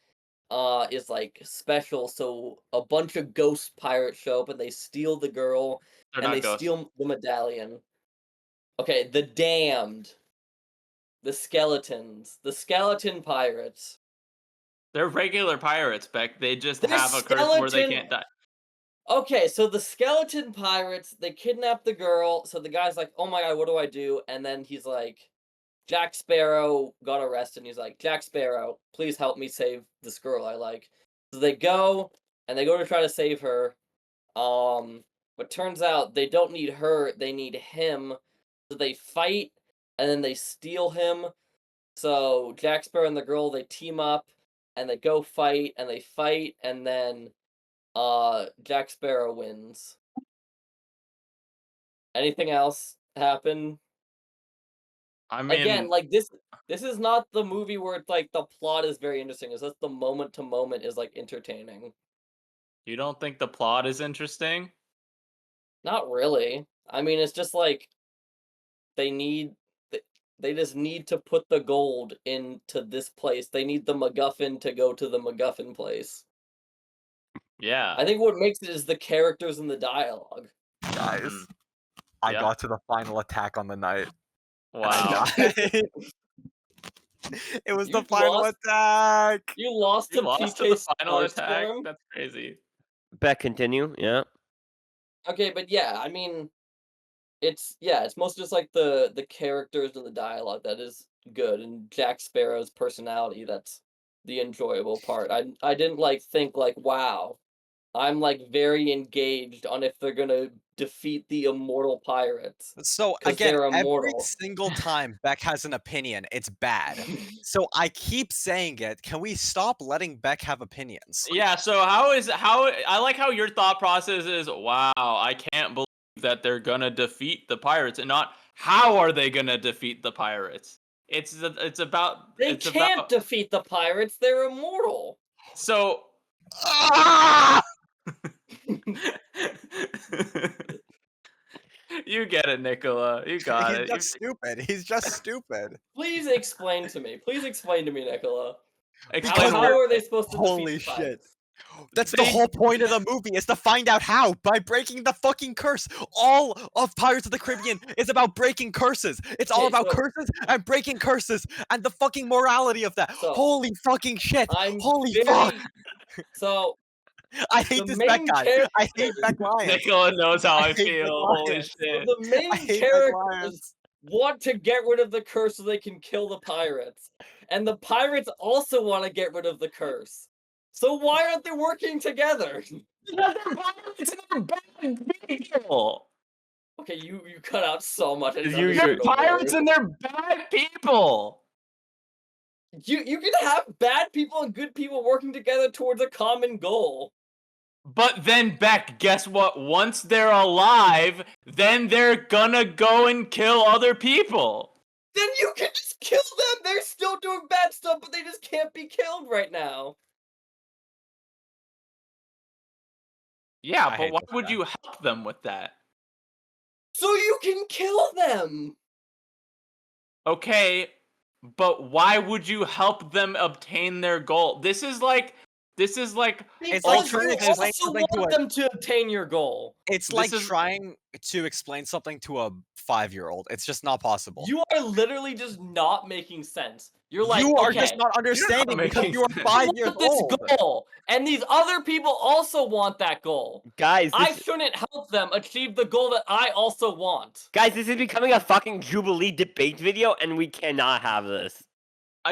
A: is like special. So a bunch of ghost pirates show up, and they steal the girl,
D: They're
A: and
D: not
A: they
D: ghosts.
A: steal the medallion. Okay, the damned, the skeletons, the skeleton pirates.
D: They're regular pirates, Beck. They just
A: They're
D: have a curse where they
A: skeleton-
D: can't die.
A: Okay, so the skeleton pirates, they kidnap the girl. So the guy's like, "Oh my God, what do I do?" And then he's like, Jack Sparrow got arrested, and he's like, "Jack Sparrow, please help me save this girl I like." So they go, and they go to try to save her. But turns out they don't need her, they need him. So they fight, and then they steal him. So Jack Sparrow and the girl, they team up, and they go fight, and then Jack Sparrow wins. Anything else happen?
D: I mean,
A: Again, like this is not the movie where it's like the plot is very interesting. It's just the moment to moment is like entertaining.
D: you don't think the plot is interesting?
A: Not really. I mean, it's just like they need they just need to put the gold into this place. They need the MacGuffin to go to the MacGuffin place.
D: Yeah.
A: I think what makes it is the characters and the dialogue.
B: Guys,
D: Mm.
B: I
D: Yeah.
B: got to the final attack on the night. and I
D: Wow.
B: died. It was the
A: You
B: final
A: lost?
B: attack.
A: You lost
D: You
A: to
D: lost to
A: PK
D: the final attack?
A: Starstorm?
D: That's crazy.
C: Beck, continue. Yeah.
A: Okay, but yeah, I mean, it's mostly just like the characters and the dialogue that is good, and Jack Sparrow's personality that's the enjoyable part. I didn't like think like, wow, I'm like very engaged on if they're gonna defeat the immortal pirates.
B: So
A: 'Cause
B: again,
A: they're
B: every
A: immortal.
B: single time Beck has an opinion, it's bad. So I keep saying it. Can we stop letting Beck have opinions?
D: Yeah, so I like how your thought process is, wow, I can't believe that they're gonna defeat the pirates, and not how are they gonna defeat the pirates. It's about
A: They
D: it's
A: can't
D: about
A: defeat the pirates. They're immortal.
D: so
B: Ah!
D: you get it, Nicola. You got
B: He's
D: it.
B: just stupid. He's just stupid.
A: Please explain to me. Please explain to me, Nicola.
D: Explain
A: How
D: where-
A: are they supposed to
B: Holy
A: defeat the
B: shit.
A: pirates?
B: That's the
D: They-
B: whole point of the movie, is to find out how, by breaking the fucking curse. All of Pirates of the Caribbean is about breaking curses. It's all
A: Okay,
B: about
A: so-
B: curses and breaking curses and the fucking morality of that.
A: So,
B: Holy fucking shit.
A: I'm
B: Holy
A: very
B: fuck.
A: so
B: I hate
A: The
B: this Beck
A: main
B: guy.
A: character-
B: I hate Beck Lions.
D: Nicola knows how I
B: hate Beck
D: feel. Holy
B: Lions.
D: shit.
A: The main
B: I hate Beck
A: characters
B: Lions.
A: want to get rid of the curse so they can kill the pirates. And the pirates also want to get rid of the curse. So why aren't they working together?
D: Because they're pirates and they're bad people.
A: Okay, you cut out so much. I didn't
C: You-
A: understand
D: They're
A: a
D: pirates
A: word.
D: and they're bad people.
A: You can have bad people and good people working together towards a common goal.
D: But then, Beck, guess what? Once they're alive, then they're gonna go and kill other people.
A: Then you can just kill them! They're still doing bad stuff, but they just can't be killed right now.
D: Yeah,
B: I
D: but
B: hate
D: why
B: this
D: would
B: guy.
D: you help them with that?
A: So you can kill them!
D: Okay, but why would you help them obtain their goal? This is like
B: It's like
A: Because
B: trying to
A: you
B: explain
A: also
B: something to
A: want
B: a-
A: them to obtain your goal.
B: It's
D: This
B: like
D: is-
B: trying to explain something to a 5-year-old. It's just not possible.
A: You are literally just not making sense. You're like,
B: You are
A: okay,
B: just not understanding because
D: making
B: you are
D: sense.
B: 5
A: I
B: years
A: want this
B: old.
A: goal, and these other people also want that goal.
C: Guys,
A: I
C: this,
A: shouldn't help them achieve the goal that I also want.
C: guys, this is becoming a fucking Jubilee debate video, and we cannot have this.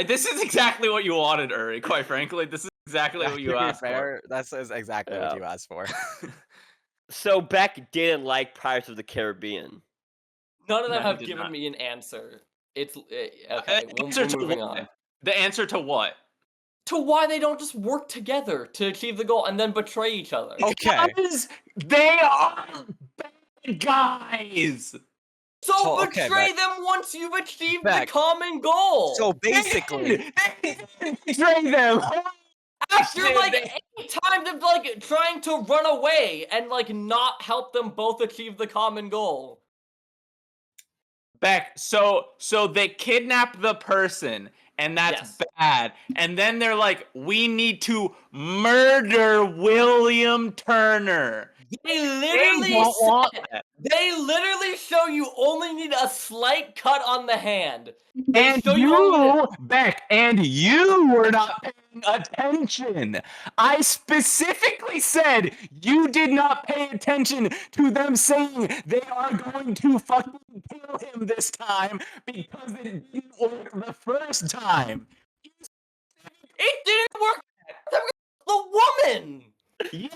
D: This is exactly what you wanted, Uri. Quite frankly, this is exactly what you
B: To be
D: asked
B: fair, that's exactly
C: Yeah.
B: what you asked for.
D: for.
C: So Beck didn't like Pirates of the Caribbean.
A: None of them
D: No, he
A: have
D: did
A: given
D: not.
A: me an answer. It's okay.
D: Answer
A: We're
D: to
A: moving
D: what?
A: on
D: The answer to what?
A: to why they don't just work together to achieve the goal and then betray each other.
B: Okay.
D: Because they are bad guys.
A: So
B: okay,
A: betray them once you've achieved the
B: Beck.
A: common goal.
B: So basically,
D: They didn't betray them.
A: after like
D: they-
A: 8 times of like trying to run away and like not help them both achieve the common goal.
D: Beck, so they kidnap the person, and that's
A: Yes.
D: bad. And then they're like, we need to murder William Turner.
A: They
D: They
A: literally
D: don't want
A: said-
D: that.
A: they literally show you only need a slight cut on the hand. They
D: And
A: show you only
D: you, Beck, and you were not paying attention. I specifically said you did not pay attention to them saying they are going to fucking kill him this time because it didn't work the first time.
A: it didn't work. The woman.
D: Yeah.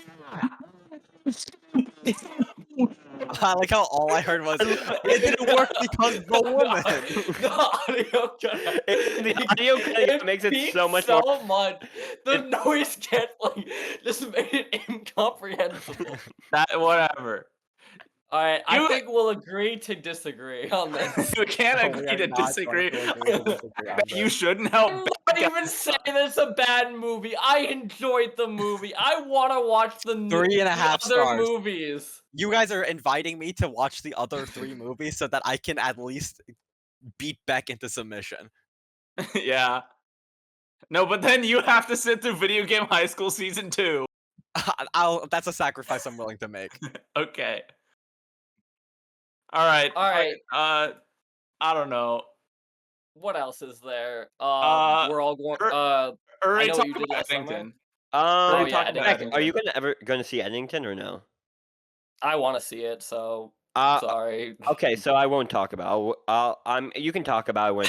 B: I like how all I heard was it didn't work because the woman.
A: The audio cut.
C: The audio cut makes it so much more.
A: much. The noise gets like just made it incomprehensible.
D: That whatever.
A: All right, I
D: You-
A: think we'll agree to disagree on this.
D: You can't
B: We
D: agree
B: are
D: to
B: not going
D: disagree.
B: to agree to disagree on
D: You
B: this.
D: shouldn't
A: I'm
D: help.
A: not even saying it's a bad movie. I enjoyed the movie. I want to watch the
B: 3.5
A: other
B: stars.
A: movies.
B: You guys are inviting me to watch the other 3 movies so that I can at least beat Beck into submission.
D: Yeah. No, but then you have to sit through Video Game High School Season 2.
B: That's a sacrifice I'm willing to make.
D: Okay. All right.
A: All right.
D: I don't know.
A: What else is there? We're all going.
D: Uri,
A: know
D: talk
A: what you did
D: about
A: last summer.
D: Eddington.
A: Oh,
D: Uri,
A: yeah,
D: talk about
A: Eddington.
C: Are you
D: Eddington.
C: gonna see Eddington or no?
A: I want to see it, so
C: Uh,
A: sorry.
C: okay, so I won't talk about. You can talk about it when.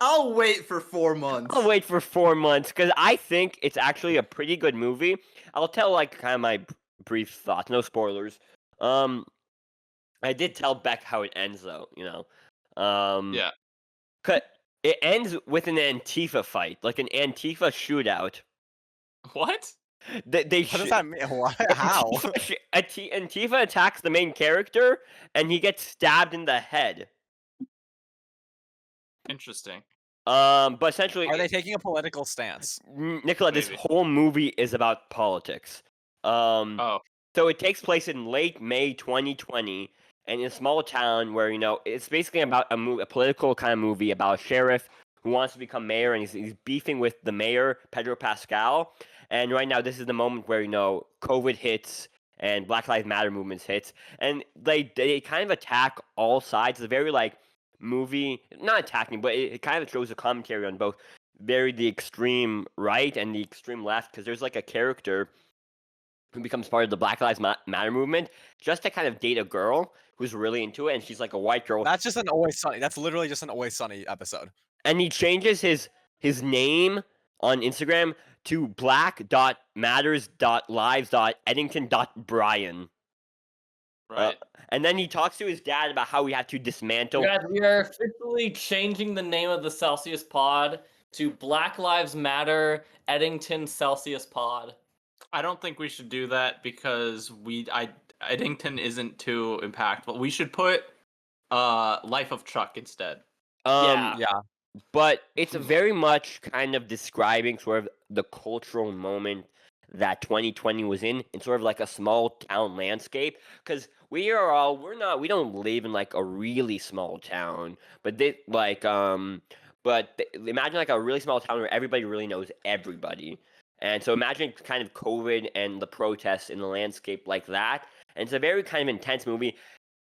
D: I'll wait for 4 months.
C: I'll wait for 4 months because I think it's actually a pretty good movie. I'll tell like kind of my brief thoughts, no spoilers. I did tell Beck how it ends though, you know.
D: Yeah.
C: It ends with an Antifa fight, like an Antifa shootout.
D: What?
C: They
B: What does that mean? What? How?
C: Antifa attacks the main character, and he gets stabbed in the head.
D: Interesting.
C: But essentially,
B: Are they taking a political stance?
C: Nicola, this
D: Maybe.
C: whole movie is about politics.
D: Oh.
C: So it takes place in late May 2020, and in a small town where it's basically about a political kind of movie about a sheriff who wants to become mayor, and he's beefing with the mayor Pedro Pascal. And right now, this is the moment where COVID hits and Black Lives Matter movements hits, and they kind of attack all sides. It's a very movie, not attacking, but it kind of shows a commentary on both the extreme right and the extreme left, because there's like a character who becomes part of the Black Lives Matter movement, just to kind of date a girl who's really into it, and she's like a white girl.
B: That's just an Always Sunny. That's literally just an Always Sunny episode.
C: And he changes his name on Instagram to black.matters.lives.eddington.brian.
D: Right.
C: And then he talks to his dad about how we have to dismantle.
A: Guys, we are officially changing the name of the Celsius Pod to Black Lives Matter Eddington Celsius Pod.
D: I don't think we should do that because Eddington isn't too impactful. We should put Life of Chuck instead.
A: Yeah.
B: Yeah.
C: But it's very much kind of describing sort of the cultural moment that 2020 was in sort of like a small town landscape. Because we don't live in like a really small town, but imagine like a really small town where everybody really knows everybody. And so imagine kind of COVID and the protests in the landscape like that. And it's a very kind of intense movie.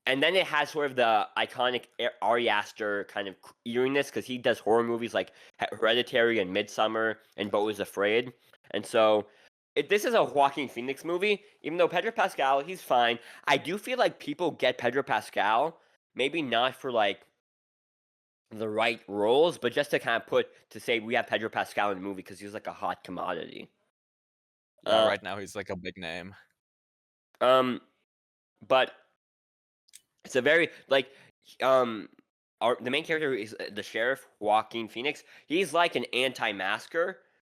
C: And then it has sort of the iconic Ari Aster kind of eeriness because he does horror movies like Hereditary and Midsummer and Beau is Afraid. And so this is a Joaquin Phoenix movie. Even though Pedro Pascal, he's fine. I do feel like people get Pedro Pascal, maybe not for like the right roles, but just to kind of say we have Pedro Pascal in the movie because he's like a hot commodity.
B: Right now he's like a big name.
C: But it's a very like the main character is the sheriff Joaquin Phoenix. He's like an anti-masker,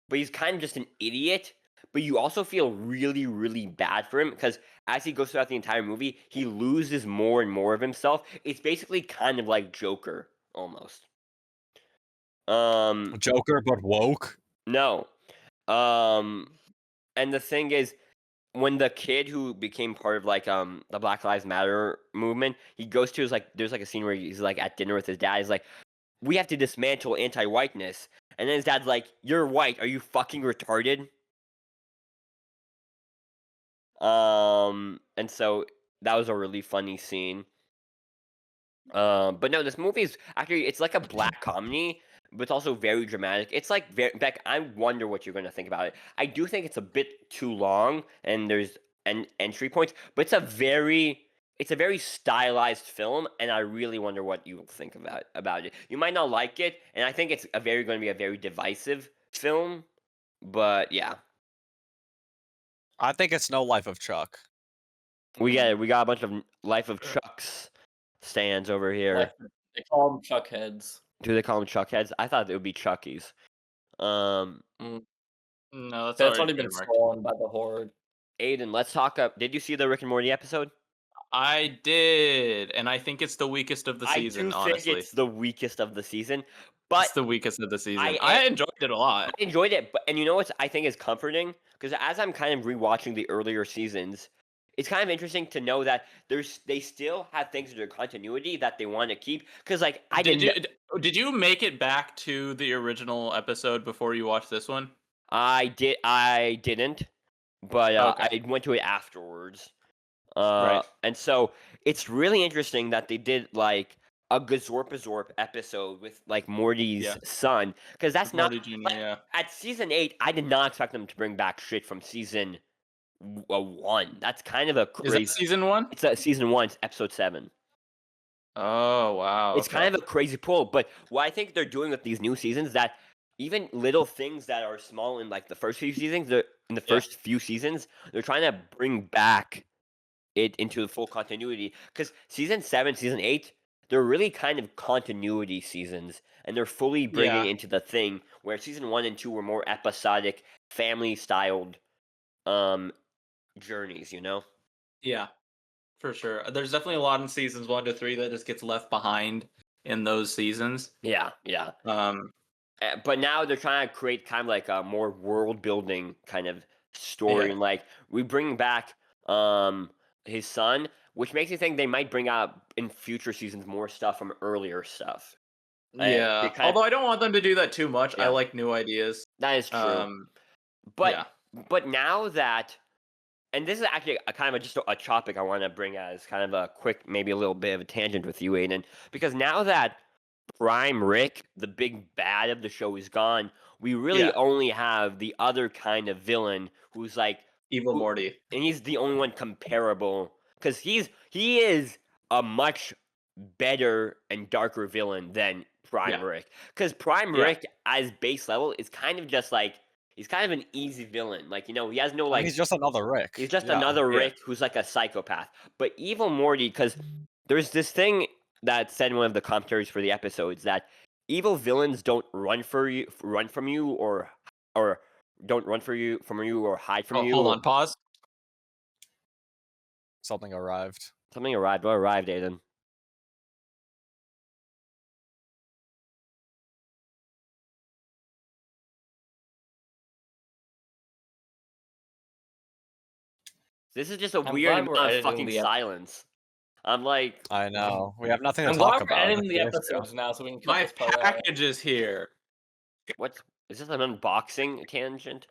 C: but he's kind of just an idiot. But you also feel really, really bad for him because as he goes throughout the entire movie, he loses more and more of himself. It's basically kind of like Joker almost.
B: Joker, but woke.
C: No. And the thing is, when the kid who became part of like the Black Lives Matter movement, he goes to there's like a scene where he's like at dinner with his dad. He's like, "We have to dismantle anti-whiteness," and then his dad's like, "You're white. Are you fucking retarded?" And so that was a really funny scene. But no, this movie is actually it's like a black comedy, but it's also very dramatic. It's like Beck. I wonder what you're gonna think about it. I do think it's a bit too long, and there's entry points, but it's a very stylized film, and I really wonder what you think about it. You might not like it, and I think it's going to be a very divisive film. But yeah,
B: I think it's no Life of Chuck.
C: we got a bunch of Life of Chucks stands over here.
A: They call them Chuck heads.
C: Do they call them Chuck heads? I thought it would be Chuckies.
D: No,
A: That's already been stolen by the Horde.
C: Aiden, let's talk up. Did you see the Rick and Morty episode?
D: I did, and I think it's the weakest of the season.
C: I do
D: honestly,
C: think it's the weakest of the season. But
D: it's the weakest of the season.
C: I
D: enjoyed it a lot.
C: I enjoyed it, and you know what I think is comforting? Because as I'm kind of rewatching the earlier seasons, it's kind of interesting to know that they still have things in their continuity that they want to keep. Because like
D: did you make it back to the original episode before you watched this one?
C: I didn't, but
D: Okay.
C: I went to it afterwards.
D: Right.
C: And so it's really interesting that they did like a Gazorpazorp episode with like Morty's son, because that's not
D: Morty Jr.,
C: like,
D: yeah.
C: at season 8. I did not expect them to bring back shit from season 1. That's kind of a crazy.
D: Is that season 1?
C: It's season 1. It's episode 7.
D: Oh wow.
C: It's kind of a crazy pull, but what I think they're doing with these new seasons, that even little things that are small in like the first few seasons, they're trying to bring back it into the full continuity. Because season 7, season 8, they're really kind of continuity seasons, and they're fully bringing into the thing where season 1 and 2 were more episodic, family-styled journeys. You know?
D: Yeah, for sure. There's definitely a lot in seasons 1 to 3 that just gets left behind in those seasons.
C: Yeah. But now they're trying to create kind of like a more world-building kind of story, and like we bring back his son, which makes me think they might bring out in future seasons more stuff from earlier stuff.
D: Yeah, although I don't want them to do that too much. I like new ideas.
C: That is true. But now that, and this is actually a kind of just a topic I want to bring as kind of a quick, maybe a little bit of a tangent with you, Aiden, because now that Prime Rick, the big bad of the show, is gone, we really only have the other kind of villain who's like
D: Evil Morty.
C: and he's the only one comparable because he is a much better and darker villain than Prime
D: Yeah.
C: Rick. Because Prime
D: Yeah.
C: Rick, as base level, is kind of just like he's kind of an easy villain. Like, he has no like.
B: He's just another Rick.
C: He's just
B: Yeah.
C: another
D: Yeah.
C: Rick who's like a psychopath. But Evil Morty, because there's this thing that said in one of the commentaries for the episodes that evil villains don't run from you, or don't run from you, or hide from you.
D: Hold on, pause.
B: Something arrived.
C: Something arrived. What arrived, Aiden? This is just a
A: I'm
C: weird
A: glad we're
C: amount of
A: editing
C: fucking
A: the ep-
C: silence. I'm like,
B: I know. We have nothing to
A: I'm
B: talk
A: glad we're
B: about.
A: editing the
B: Okay,
A: episodes now, so we can cut
D: My
A: this part out.
D: package is here.
C: what? Is this an unboxing tangent?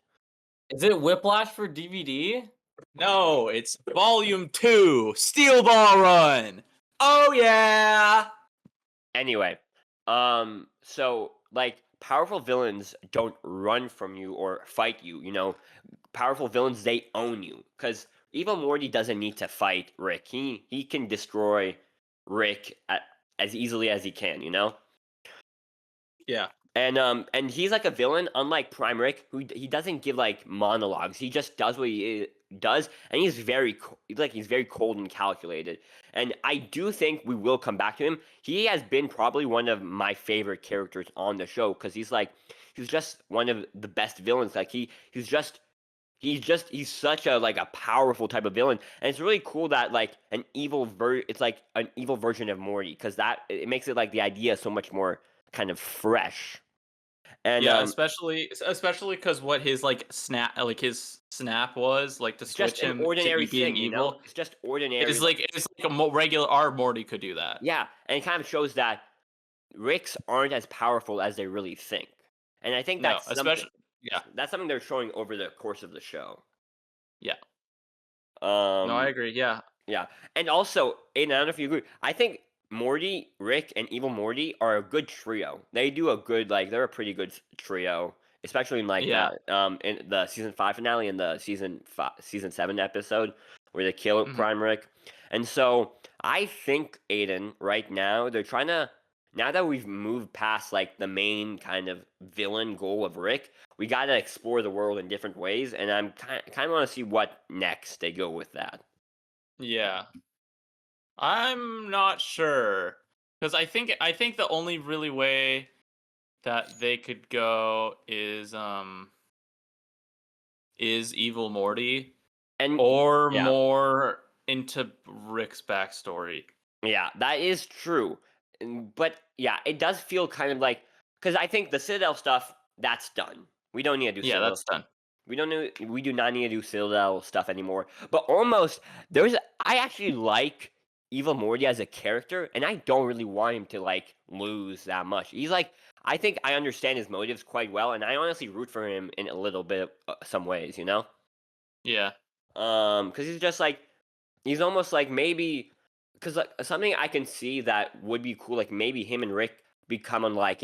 A: Is it Whiplash for DVD?
D: No, it's Volume 2, Steel Ball Run. Oh yeah.
C: Anyway, so like powerful villains don't run from you or fight you. Powerful villains, they own you. Because Evil Morty doesn't need to fight Rick. He can destroy Rick as easily as he can.
D: Yeah.
C: And he's like a villain, unlike Prime Rick, who he doesn't give like monologues. He just does what he does, and he's very cold and calculated. And I do think we will come back to him. He has been probably one of my favorite characters on the show because he's just one of the best villains. Like he's such a powerful type of villain, and it's really cool that like it's like an evil version of Morty because that it makes it like the idea so much more kind of fresh. And
D: yeah, especially because what his his snap was like to
C: it's
D: switch
C: just an
D: him
C: ordinary
D: to being
C: thing,
D: evil.
C: It's just ordinary.
D: It's like a regular our Morty could do that.
C: Yeah, and it kind of shows that Ricks aren't as powerful as they really think, and I think that's that's something they're showing over the course of the show.
D: Yeah.
C: No,
D: I agree. Yeah.
C: Yeah, and also, Aiden, I don't know if you agree. I think Morty, Rick, and Evil Morty are a good trio. They do a good they're a pretty good trio, especially in in the season 5 finale and the season 7 episode where they kill Prime Rick. And so I think, Aiden, right now they're trying to, now that we've moved past like the main kind of villain goal of Rick, we got to explore the world in different ways, and I'm kind of want to see what next they go with that.
D: Yeah. I'm not sure because I think the only really way that they could go is Evil Morty
C: And
D: or more into Rick's backstory.
C: Yeah, that is true. But yeah, it does feel kind of like, because I think the Citadel stuff, that's done. We don't need to do Citadel.
D: That's done.
C: We do not need to do Citadel stuff anymore. But almost I actually like Evil Morty as a character, and I don't really want him to like lose that much. He's like, I think I understand his motives quite well, and I honestly root for him in a little bit some ways,
D: Yeah.
C: Because he's just like, he's almost like maybe, because like something I can see that would be cool, like maybe him and Rick become on like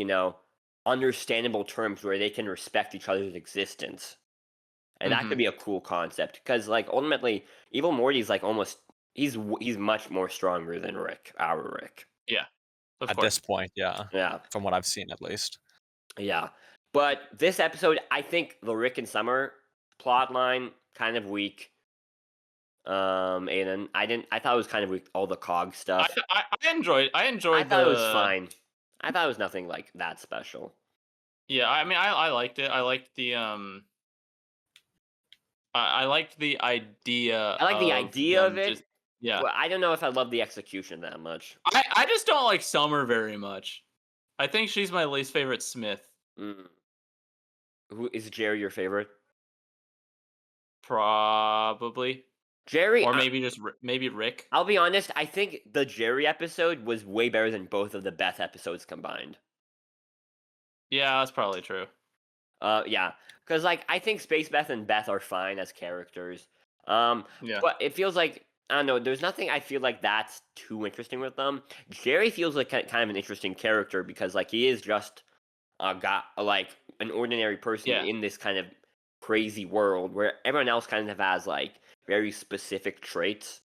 C: understandable terms where they can respect each other's existence. And that could be a cool concept because, like, ultimately, Evil Morty's like almost he's much more stronger than Rick, our Rick.
D: Yeah.
B: At this point, yeah.
C: Yeah.
B: From what I've seen, at least.
C: Yeah. But this episode, I think the Rick and Summer plot line kind of weak. Aiden, I thought it was kind of weak. All the cog stuff.
D: I enjoyed. I
C: thought it was fine. I thought it was nothing like that special.
D: Yeah, I mean, I liked it. I liked the I liked the idea.
C: I like the idea of it.
D: Yeah.
C: But I don't know if I love the execution that much.
D: I just don't like Summer very much. I think she's my least favorite Smith.
C: Who is Jerry your favorite?
D: Probably.
C: Jerry,
D: or maybe maybe Rick.
C: I'll be honest. I think the Jerry episode was way better than both of the Beth episodes combined.
D: Yeah, that's probably true.
C: Yeah, because like I think Space Beth and Beth are fine as characters.
D: Yeah.
C: But it feels like I don't know. There's nothing I feel like that's too interesting with them. Jerry feels like kind of an interesting character because like he is just got like an ordinary person in this kind of crazy world where everyone else kind of has like very specific traits.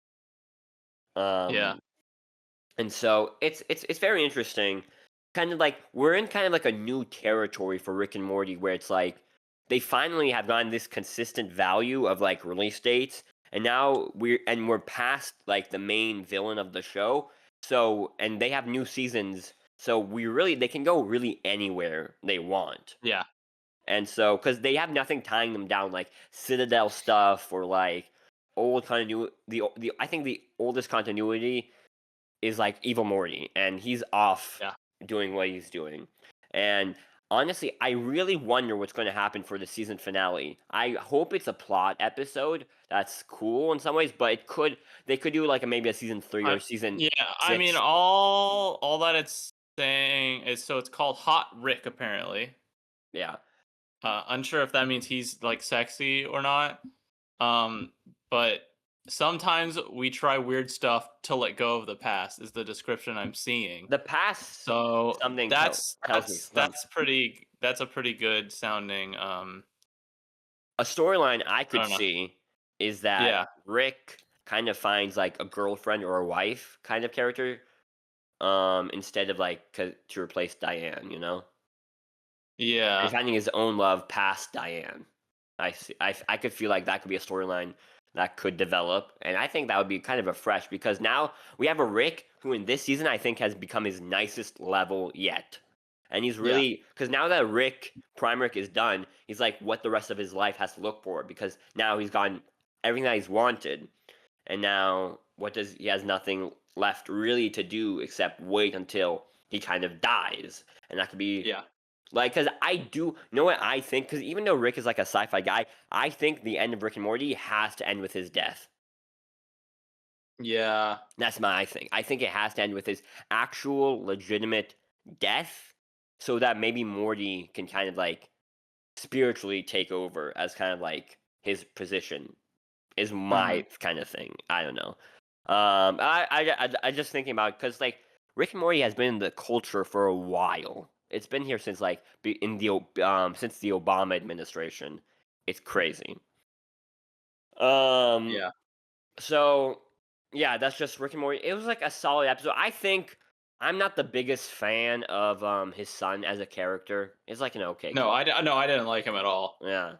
D: Yeah.
C: And so it's very interesting. Kind of like we're in kind of like a new territory for Rick and Morty where it's like they finally have gotten this consistent value of like release dates, and now we're past like the main villain of the show. So and they have new seasons, so they can go really anywhere they want.
D: Yeah.
C: And so because they have nothing tying them down like Citadel stuff or like old continuity. The I think the oldest continuity is like Evil Morty, and he's off
D: Yeah.
C: doing what he's doing. And honestly, I really wonder what's going to happen for the season finale. I hope it's a plot episode that's cool in some ways, but they could do like maybe a season 3 or season
D: Yeah, I mean
C: 6.
D: all that it's saying is so it's called Hot Rick apparently.
C: Yeah.
D: Unsure if that means he's like sexy or not. But sometimes we try weird stuff to let go of the past is the description I'm seeing.
C: The past
D: So
C: something
D: that's
C: tells me something.
D: that's a pretty good sounding
C: A storyline I could
D: don't know.
C: see is that
D: Yeah.
C: Rick kind of finds like a girlfriend or a wife kind of character instead of like to replace Diane, you know?
D: Yeah.
C: And finding his own love past Diane. I see. I could feel like that could be a storyline that could develop, and I think that would be kind of a fresh because now we have a Rick who in this season I think has become his nicest level yet, and he's really because now that Prime Rick is done, he's like what the rest of his life has to look for because now he's gotten everything that he's wanted, and now he has nothing left really to do except wait until he kind of dies, and that could be like, because I do you know what I think? Because even though Rick is like a sci-fi guy, I think the end of Rick and Morty has to end with his death.
D: Yeah.
C: That's my thing. I think it has to end with his actual, legitimate death, so that maybe Morty can kind of like spiritually take over as kind of like his position. Is my kind of thing. I don't know. I just thinking about because like Rick and Morty has been in the culture for a while. It's been here since like since the Obama administration. It's crazy.
D: Yeah.
C: So yeah, that's just Rick and Morty. It was like a solid episode. I think I'm not the biggest fan of his son as a character. It's like an okay.
D: No, I didn't like him at all.
C: Yeah.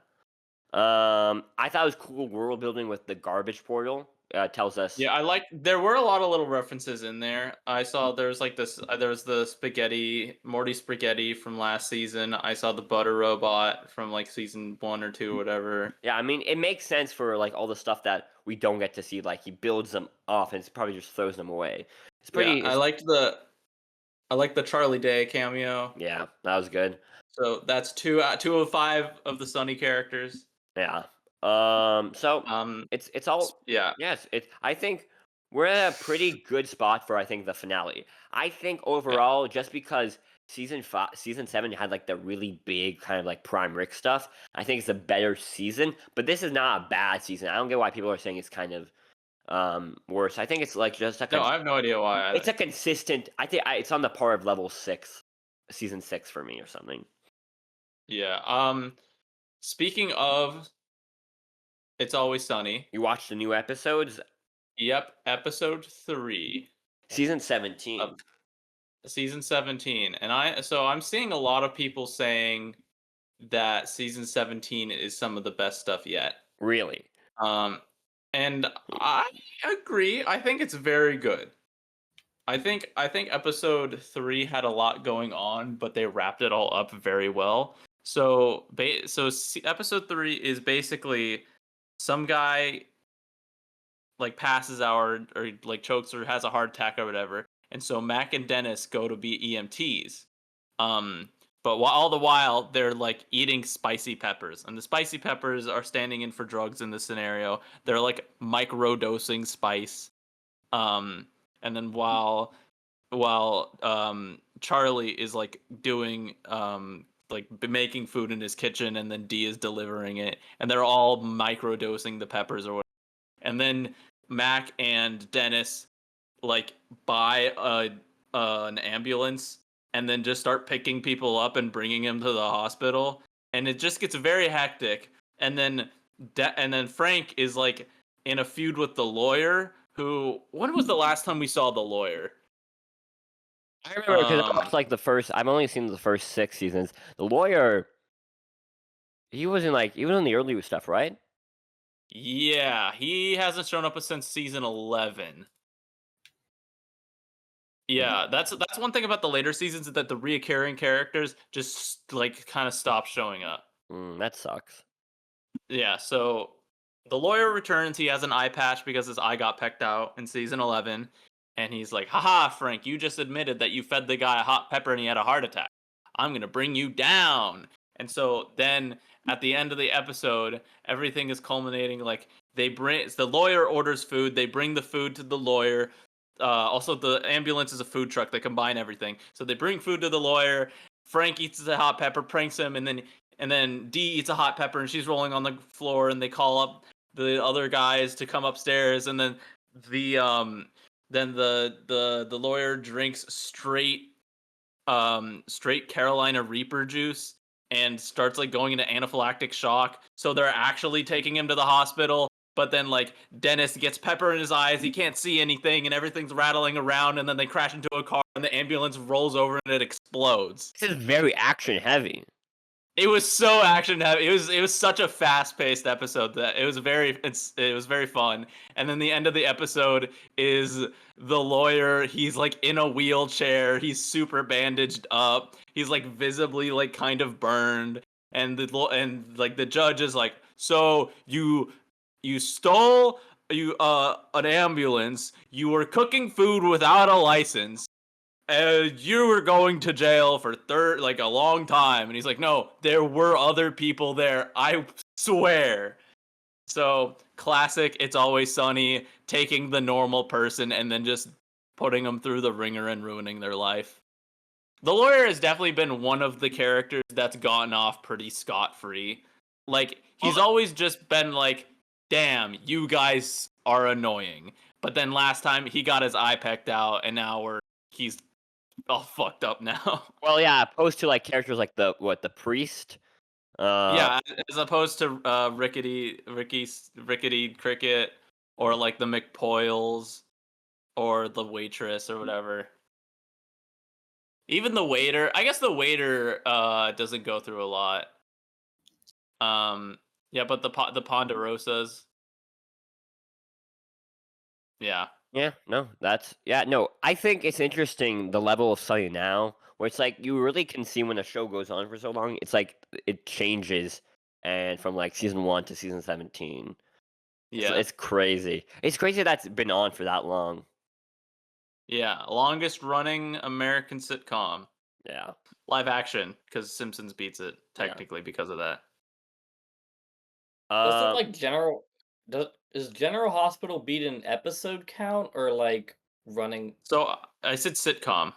C: I thought it was cool world building with the garbage portal. Tells us.
D: Yeah, there were a lot of little references in there. I saw there's like this there was the Morty spaghetti from last season. I saw the butter robot from like season 1 or 2 or whatever.
C: Yeah, I mean it makes sense for like all the stuff that we don't get to see. Like he builds them off and probably just throws them away. It's pretty.
D: Yeah, I liked the Charlie Day cameo.
C: Yeah, that was good.
D: So that's 2 of 5 of the Sunny characters.
C: Yeah. It's all yes. I think we're at a pretty good spot for I think the finale. I think overall, just because season 7 had like the really big kind of like Prime Rick stuff, I think it's a better season. But this is not a bad season. I don't get why people are saying it's kind of worse. I think it's like just
D: no, I have no idea why.
C: It's a consistent. I think it's on the par of level 6, season 6 for me or something.
D: Yeah. Speaking of It's Always Sunny.
C: You watched the new episodes?
D: Yep, episode 3.
C: Season 17.
D: Season 17. And I'm seeing a lot of people saying that season 17 is some of the best stuff yet.
C: Really?
D: And I agree. I think it's very good. I think episode 3 had a lot going on, but they wrapped it all up very well. So episode 3 is basically some guy like passes out or like chokes or has a heart attack or whatever, and so Mac and Dennis go to be EMTs. But all the while they're like eating spicy peppers, and the spicy peppers are standing in for drugs in this scenario. They're like micro dosing spice. And then while Charlie is like doing like making food in his kitchen, and then Dee is delivering it, and they're all micro dosing the peppers or whatever. And then Mac and Dennis like buy an ambulance and then just start picking people up and bringing them to the hospital, and it just gets very hectic. and then Frank is like in a feud with the lawyer. Who? When was the last time we saw the lawyer?
C: I remember because I
D: Um,
C: watched like the first. I've only seen the first 6 seasons. The lawyer, he was in the early stuff, right?
D: Yeah, he hasn't shown up since season 11. Yeah, that's one thing about the later seasons is that the reoccurring characters just like kind of stop showing up.
C: That sucks.
D: Yeah, so the lawyer returns. He has an eye patch because his eye got pecked out in season 11, and he's like, "Haha, Frank, you just admitted that you fed the guy a hot pepper and he had a heart attack. I'm gonna bring you down." And so then at the end of the episode, everything is culminating. Like the lawyer orders food. They bring the food to the lawyer. Also, the ambulance is a food truck. They combine everything. So they bring food to the lawyer. Frank eats the hot pepper, pranks him, and then Dee eats a hot pepper and she's rolling on the floor, and they call up the other guys to come upstairs, and then the lawyer drinks straight Carolina Reaper juice and starts like going into anaphylactic shock. So they're actually taking him to the hospital, but then like Dennis gets pepper in his eyes, he can't see anything, and everything's rattling around, and then they crash into a car and the ambulance rolls over and it explodes.
C: This is very action heavy.
D: It was so action heavy. It was such a fast paced episode that it was very fun. And then the end of the episode is the lawyer. He's like in a wheelchair. He's super bandaged up. He's like visibly like kind of burned. And the judge is like, so you stole an ambulance. You were cooking food without a license. You were going to jail for a long time. And he's like, no, there were other people there, I swear. So classic It's Always Sunny, taking the normal person and then just putting them through the ringer and ruining their life. The lawyer has definitely been one of the characters that's gotten off pretty scot-free. Like, he's always just been like, damn, you guys are annoying. But then last time he got his eye pecked out, and now he's all fucked up now.
C: Well, yeah, opposed to like characters like the priest.
D: Yeah, as opposed to Rickety Cricket, or like the McPoyles, or the waitress or whatever. Even the waiter, I guess the waiter doesn't go through a lot. Yeah, but the Ponderosas. Yeah.
C: Yeah, no, I think it's interesting the level of Sunny now, where it's like you really can see when a show goes on for so long, it's like it changes, and from like season 1 to season 17.
D: Yeah.
C: It's crazy. It's crazy that's been on for that long.
D: Yeah, longest running American sitcom.
C: Yeah.
D: Live action, because Simpsons beats it technically because of that.
A: Does it like is General Hospital beat an episode count or like running?
D: So I said sitcom.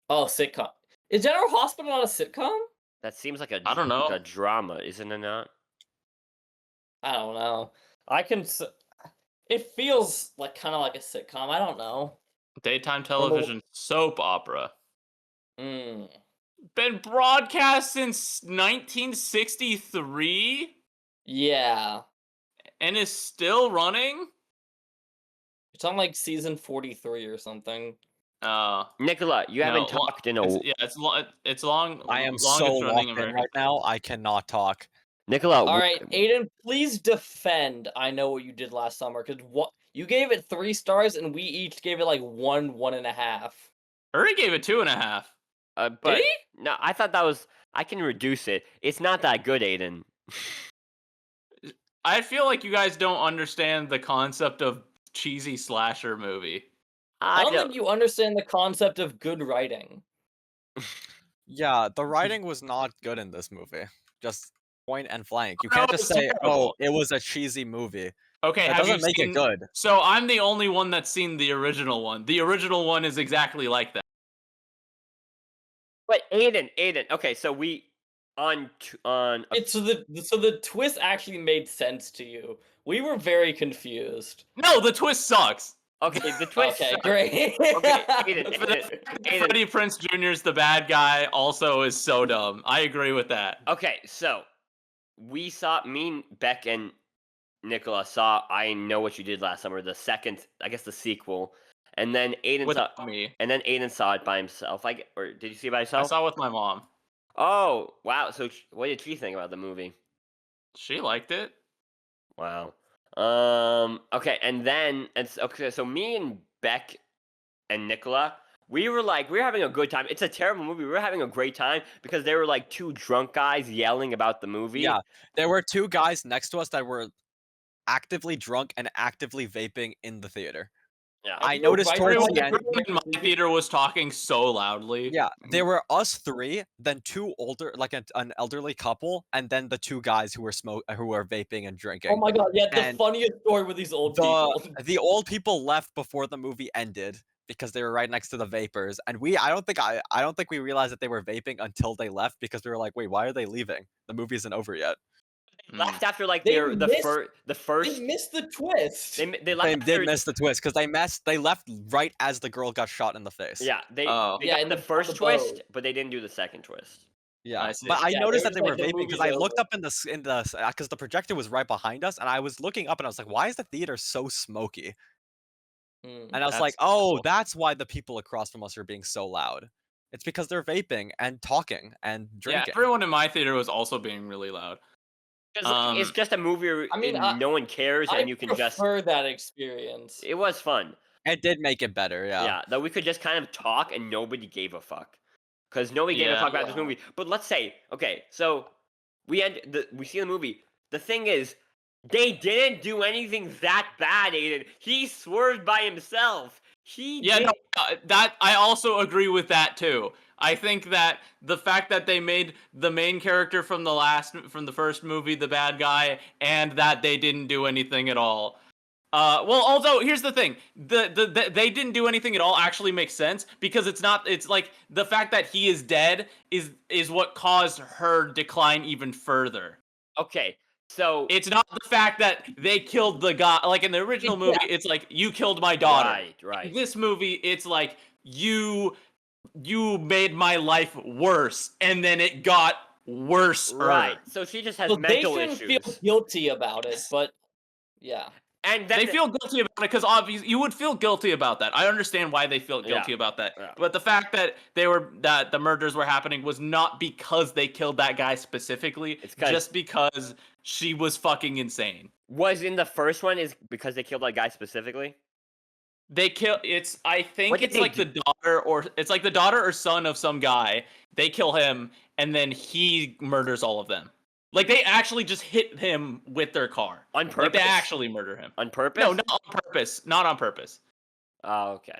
A: Oh, sitcom. Is General Hospital not a sitcom?
C: That seems like
D: I don't know.
C: a drama, isn't it not?
A: I don't know. It feels like kind of like a sitcom. I don't know.
D: Daytime television soap opera.
A: Mm.
D: Been broadcast since 1963?
A: Yeah.
D: And is still running?
A: It's on like season 43 or something.
C: Nicola, you haven't talked in a...
D: It's long.
B: I am so locked in right now, I cannot talk.
C: Nicola...
A: Alright, Aiden, please defend I Know What You Did Last Summer, because you gave it 3 stars, and we each gave it like 1.5.
D: Uri gave it 2.5.
C: But
A: Did he?
C: No, I thought that was... I can reduce it. It's not that good, Aiden.
D: I feel like you guys don't understand the concept of cheesy slasher movie.
A: I don't think you understand the concept of good writing.
B: Yeah, the writing was not good in this movie. Just point and blank. You can't just say, "Oh, it was a cheesy movie."
D: Okay,
B: that doesn't make it good.
D: So I'm the only one that's seen the original one. The original one is exactly like that.
C: But Aiden. Okay, so we so
A: the twist actually made sense to you. We were very confused.
D: No, the twist sucks.
C: Okay, the twist.
A: Okay, great.
C: Okay, Aiden.
D: Freddie Prinze Jr. is the bad guy. Also, is so dumb. I agree with that.
C: Okay, so we saw me, and Beck, and Nicola saw I Know What You Did Last Summer, the second, I guess the sequel, and then
D: Without me.
C: Aiden saw it by himself. Like, or did you see it by
D: I
C: yourself?
D: saw it with my mom.
C: Oh, wow. So what did she think about the movie?
D: She liked it.
C: Wow. Okay, okay, so me and Beck and Nicola, we were having a good time. It's a terrible movie. We were having a great time because they were like two drunk guys yelling about the movie.
B: Yeah, there were two guys next to us that were actively drunk and actively vaping in the theater.
C: Yeah.
B: I noticed towards the end.
D: Everyone in my theater was talking so loudly.
B: Yeah, there were us three, then two older, like an elderly couple, and then the two guys who were vaping and drinking.
A: Oh my god, yeah, the
B: And
A: funniest story with these old people.
B: The old people left before the movie ended because they were right next to the vapors, and I don't think we realized that they were vaping until they left because we were like, wait, why are they leaving? The movie isn't over yet.
C: They left after like
A: They
C: the first.
A: They missed the twist.
C: They
B: They
C: left
B: did miss the twist because they left right as the girl got shot in the face.
C: Yeah, they
A: Yeah,
C: got
A: in
C: the
A: the
C: first
A: boat.
C: twist, but they didn't do the second twist.
B: Yeah,
D: I see.
B: but I
A: Yeah,
B: noticed
A: they
B: that they
A: was
B: were
A: like, the
B: vaping because
A: movie's
B: I looked
A: over.
B: up in the because the projector was right behind us, and I was looking up and I was like, why is the theater so smoky?
A: Mm.
B: And I was
D: That's
B: like, oh,
D: awful.
B: that's why the people across from us are being so loud. It's because they're vaping and talking and
D: Yeah,
B: drinking.
D: everyone in my theater was also being really loud.
C: Because it's just a movie where
A: I mean,
C: no one cares,
A: I
C: and you can just.
A: prefer that experience.
C: It was fun.
B: It did make it better, yeah.
C: Yeah, that we could just kind of talk and nobody gave a fuck. Because nobody gave a fuck about this
A: Yeah.
C: movie. But let's say, okay, so we see the movie. The thing is, they didn't do anything that bad, Aiden. He swerved by himself.
D: Yeah, no, that I also agree with that too. I think that the fact that they made the main character from the first movie the bad guy, and that they didn't do anything at all. Well, although here's the thing, the they didn't do anything at all actually makes sense because it's like the fact that he is dead is what caused her decline even further.
C: Okay, so
D: It's not the fact that they killed the guy. Like in the original movie, it's like you killed my daughter.
C: Right.
D: In this movie, it's like you made my life worse, and then it got worse.
C: Right. So she just has
A: So they
C: mental
A: shouldn't
C: issues.
A: feel guilty about it, but yeah.
C: And then
D: They feel guilty about it because obviously you would feel guilty about that. I understand why they feel guilty
C: Yeah.
D: about that.
C: Yeah.
D: But the fact that the murders were happening was not because they killed that guy specifically.
C: It's 'cause-
D: just because she was fucking insane.
C: was in the first one is because they killed that guy specifically.
D: They kill. I think
C: What did
D: it's
C: they
D: like the daughter or son of some guy. They kill him, and then he murders all of them. Like they actually just hit him with their car.
C: On
D: Like
C: purpose?
D: they actually murder him.
C: On purpose?
D: No, not on purpose. Not on purpose.
C: Oh, okay.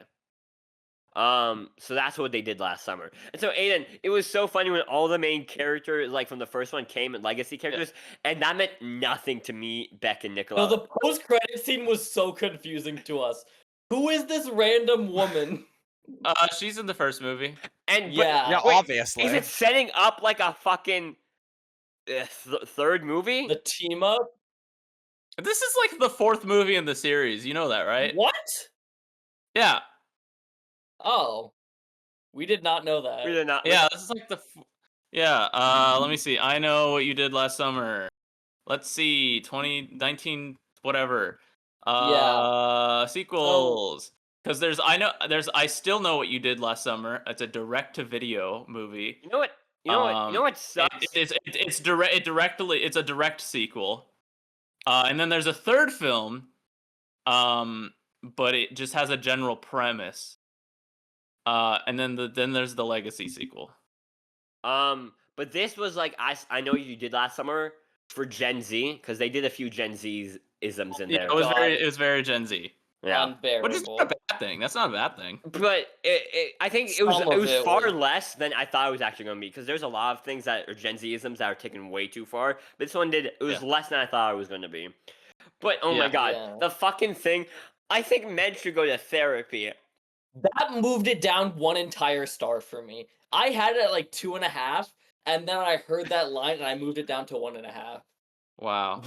C: So that's what they did last summer. And so Aiden, it was so funny when all the main characters, like from the first one, came and legacy characters, and that meant nothing to me, Beck, and Nicola.
A: No, the post-credit scene was so confusing to us. Who is this random woman?
D: She's in the first movie.
C: And
B: Yeah,
C: wait,
B: obviously.
C: is it setting up like a fucking third movie?
A: The team up?
D: This is like the fourth movie in the series. You know that, right?
A: What?
D: Yeah.
A: Oh. We did not know that.
C: We did not.
D: Yeah, this is like yeah, let me see. I Know What You Did Last Summer. Let's see. 2019 whatever. Sequels. Because I Still Know What You Did Last Summer. It's a direct to video movie.
C: You know what? You know what sucks?
D: It's a direct sequel. And then there's a third film. But it just has a general premise. And then there's the Legacy sequel.
C: But this was like I Know You Did Last Summer for Gen Z because they did a few Gen Z isms in there.
D: It was very Gen Z.
C: Yeah.
A: Unbearable.
D: Which is not a bad thing. That's not a bad thing.
C: But I think it
A: Some of
C: was
A: it
C: far
A: was.
C: less than I thought it was actually going to be because there's a lot of things that are Gen Z-isms that are taken way too far. But this one was less than I thought it was going to be. But oh my god,
A: Yeah.
C: the fucking thing! I think men should go to therapy.
A: That moved it down one entire star for me. I had it at like 2.5, and then I heard that line and I moved it down to 1.5.
D: Wow.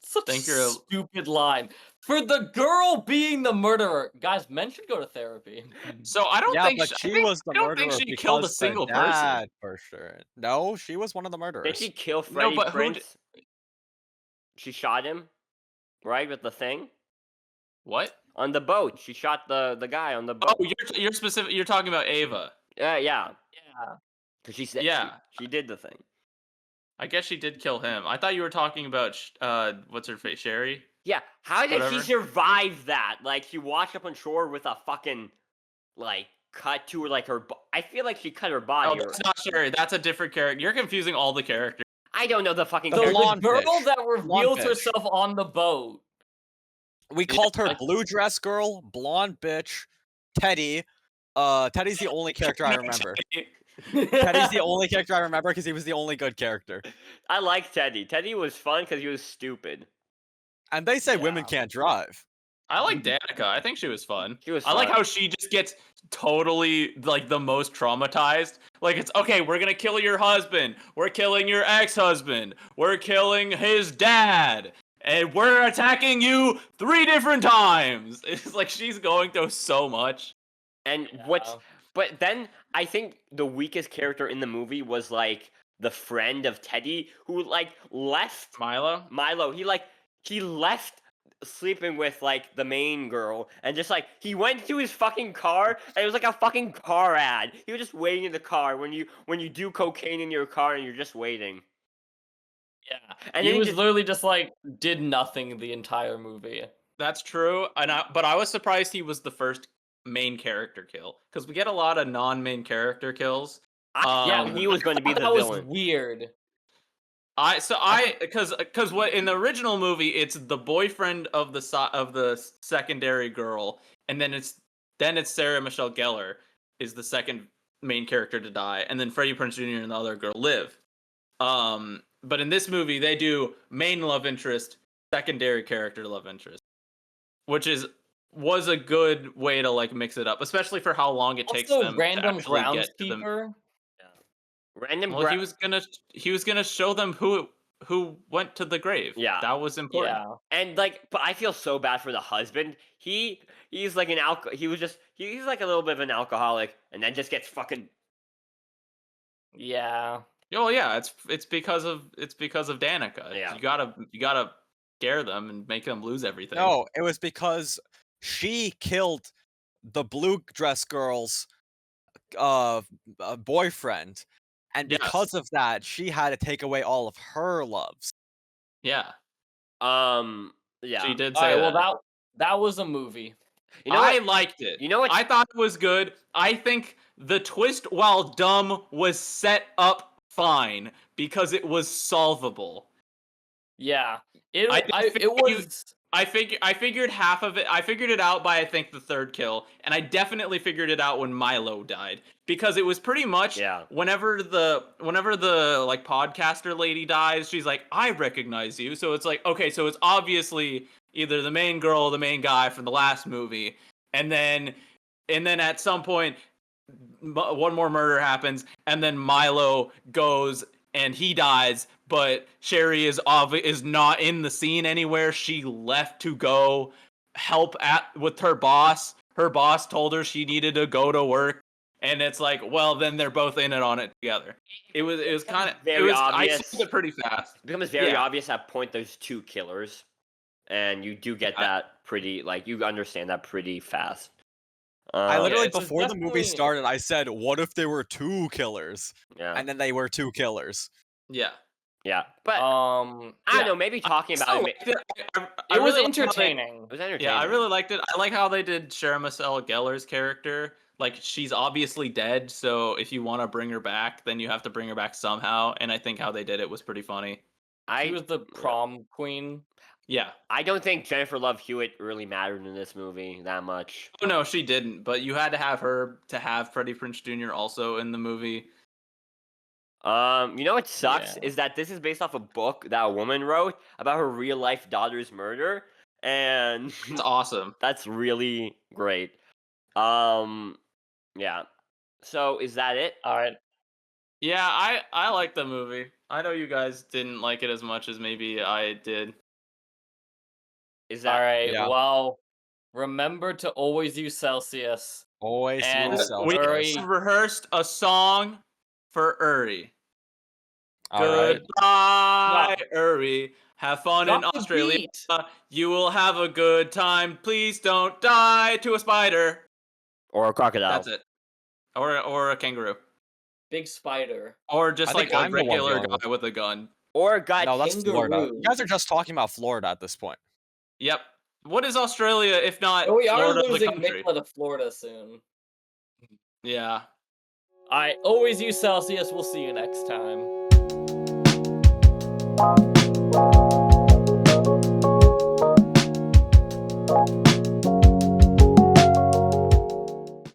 A: Such
D: Think
A: a
D: you're a-
A: stupid line. For the girl being the murderer. Guys, men should go to therapy.
D: So I don't
B: Yeah,
D: think
B: but she was the
D: I don't think
B: murderer
D: she killed a
B: because the
D: single person.
B: dad for sure. No, she was one of the
C: Did
B: murderers.
C: she kill
D: No,
C: Freddie
D: but who?
C: Prince? She shot him, right, with the thing
D: What?
C: on the boat. She shot the guy on the
D: Oh,
C: boat.
D: you're specific. You're talking about Ava.
C: Yeah,
A: Yeah.
C: because she said
D: Yeah.
C: she did the thing.
D: I guess she did kill him. I thought you were talking about what's her face, Sherry.
C: Yeah, how did she
D: Whatever.
C: survive that? Like, she washed up on shore with a fucking, like, cut to her, like, her... I feel like she cut her
D: Oh,
C: body.
D: that's not Sherry. That's a different character. You're confusing all the characters.
C: I don't know the fucking
B: The
A: So
C: character.
A: the
B: blonde
A: girl
B: bitch.
A: that
B: Blonde
A: reveals
B: bitch.
A: herself on the boat.
B: We called her blue dress girl, blonde bitch, Teddy. Teddy's the only character I remember. Teddy's the only character I remember because he was the only good character.
C: I like Teddy. Teddy was fun because he was stupid.
B: And they say women
A: Yeah.
B: can't drive.
D: I like Danica. I think she was fun.
C: She was
D: I like
C: fun.
D: how she just gets totally like the most traumatized. Like it's okay, we're gonna kill your husband. We're killing your ex-husband. We're killing his dad. And we're attacking you 3 different times. It's like she's going through so much.
C: And
A: Yeah.
C: what's... But then, I think the weakest character in the movie was, like, the friend of Teddy, who, like, left...
D: Milo?
C: Milo, he left sleeping with, like, the main girl, and just, like, he went to his fucking car, and it was like a fucking car ad. He was just waiting in the car when you do cocaine in your car and you're just waiting.
A: Yeah.
C: And
A: he
C: then
A: was
C: just...
A: literally just like, did nothing the entire movie.
D: That's true. But I was surprised he was the first main character kill. Because we get a lot of non-main character kills.
C: I thought he was going to be the
A: That was
C: villain.
A: weird.
D: Because what in the original movie it's the boyfriend of the secondary girl, and then it's Sarah Michelle Gellar is the second main character to die, and then Freddie Prinze Jr. and the other girl live. But in this movie they do main love interest, secondary character love interest, which was a good way to like mix it up, especially for how long it takes
A: Also,
D: them
A: random
D: to actually get to them.
A: groundskeeper.
C: Random
D: Well, he was gonna show them who went to the grave.
C: Yeah.
D: That was important.
A: Yeah.
C: And like, but I feel so bad for the husband. He's like an he's like a little bit of an alcoholic, and then just gets fucking...
A: Yeah.
D: Oh yeah, it's because of Danica.
C: Yeah.
D: You gotta scare them and make them lose everything.
B: No, it was because she killed the blue dress girl's boyfriend, and
D: Yes.
B: because of that, she had to take away all of her loves.
D: Yeah.
C: Yeah.
D: She did
A: All
D: say
A: right.
D: that.
A: Well, that was a movie.
C: You know
D: I
C: what?
D: liked it.
C: You know what?
D: I thought it was good. I think the twist, while dumb, was set up fine because it was solvable.
A: Yeah.
D: I
A: It was.
D: I figured half of it. I figured it out by I think the third kill, and I definitely figured it out when Milo died because it was pretty much
C: Yeah.
D: whenever the like podcaster lady dies, she's like, I recognize you. So it's like, okay, so it's obviously either the main girl or the main guy from the last movie, and then at some point one more murder happens, and then Milo goes and he dies, but Sherry is not in the scene anywhere. She left to go help with her boss. Her boss told her she needed to go to work, and it's like, well, then they're both in it on it together. It was kind of
C: very obvious.
D: I see it pretty fast.
C: It becomes very
D: Yeah.
C: obvious at point there's 2 killers, and you do get that pretty, like, you understand that pretty fast.
B: I literally,
A: it's
B: before the movie
A: definitely-
B: started, I said, what if there were 2 killers?
C: Yeah.
B: And then they were 2 killers.
D: Yeah.
C: Yeah. But
A: Um.
C: I don't
A: yeah.
C: know, maybe talking about it.
A: It was
C: It
A: entertaining.
C: was entertaining.
D: Yeah, I really liked it. I like how they did Sarah Michelle Gellar's character. Like, she's obviously dead, so if you want to bring her back, then you have to bring her back somehow. And I think how they did it was pretty funny.
A: She was the prom queen.
D: Yeah.
C: I don't think Jennifer Love Hewitt really mattered in this movie that much.
D: Oh no, she didn't. But you had to have her to have Freddie Prinze Jr. also in the movie.
C: You know what sucks
A: Yeah.
C: is that this is based off a book that a woman wrote about her real life daughter's murder, and
D: It's awesome.
C: that's really great. Yeah. So is that it?
A: All right.
D: Yeah, I like the movie. I know you guys didn't like it as much as maybe I did.
C: Is
A: All
C: that
A: right.
B: Yeah.
A: Well, remember to always use Celsius.
B: Always
A: And
B: use
D: We
A: Uri-
B: Celsius.
D: rehearsed a song for Uri.
B: All right.
D: Goodbye, Uri. Have fun in
A: Drop the
D: Australia.
A: beat.
D: You will have a good time. Please don't die to a spider.
C: or a crocodile?
D: That's it. Or a kangaroo.
A: Big spider.
D: Or just
B: I think
D: like a
B: I'm the one
D: regular
B: dealing
D: guy with a gun.
C: Or a guy.
B: No, that's Florida.
A: kangaroo.
B: You guys are just talking about Florida at this point.
D: Yep. What is Australia if not
A: Oh, we are
D: Florida the
A: losing
D: country?
A: Mikla to Florida soon.
D: Yeah.
A: Alright, always use Celsius. We'll see you next time.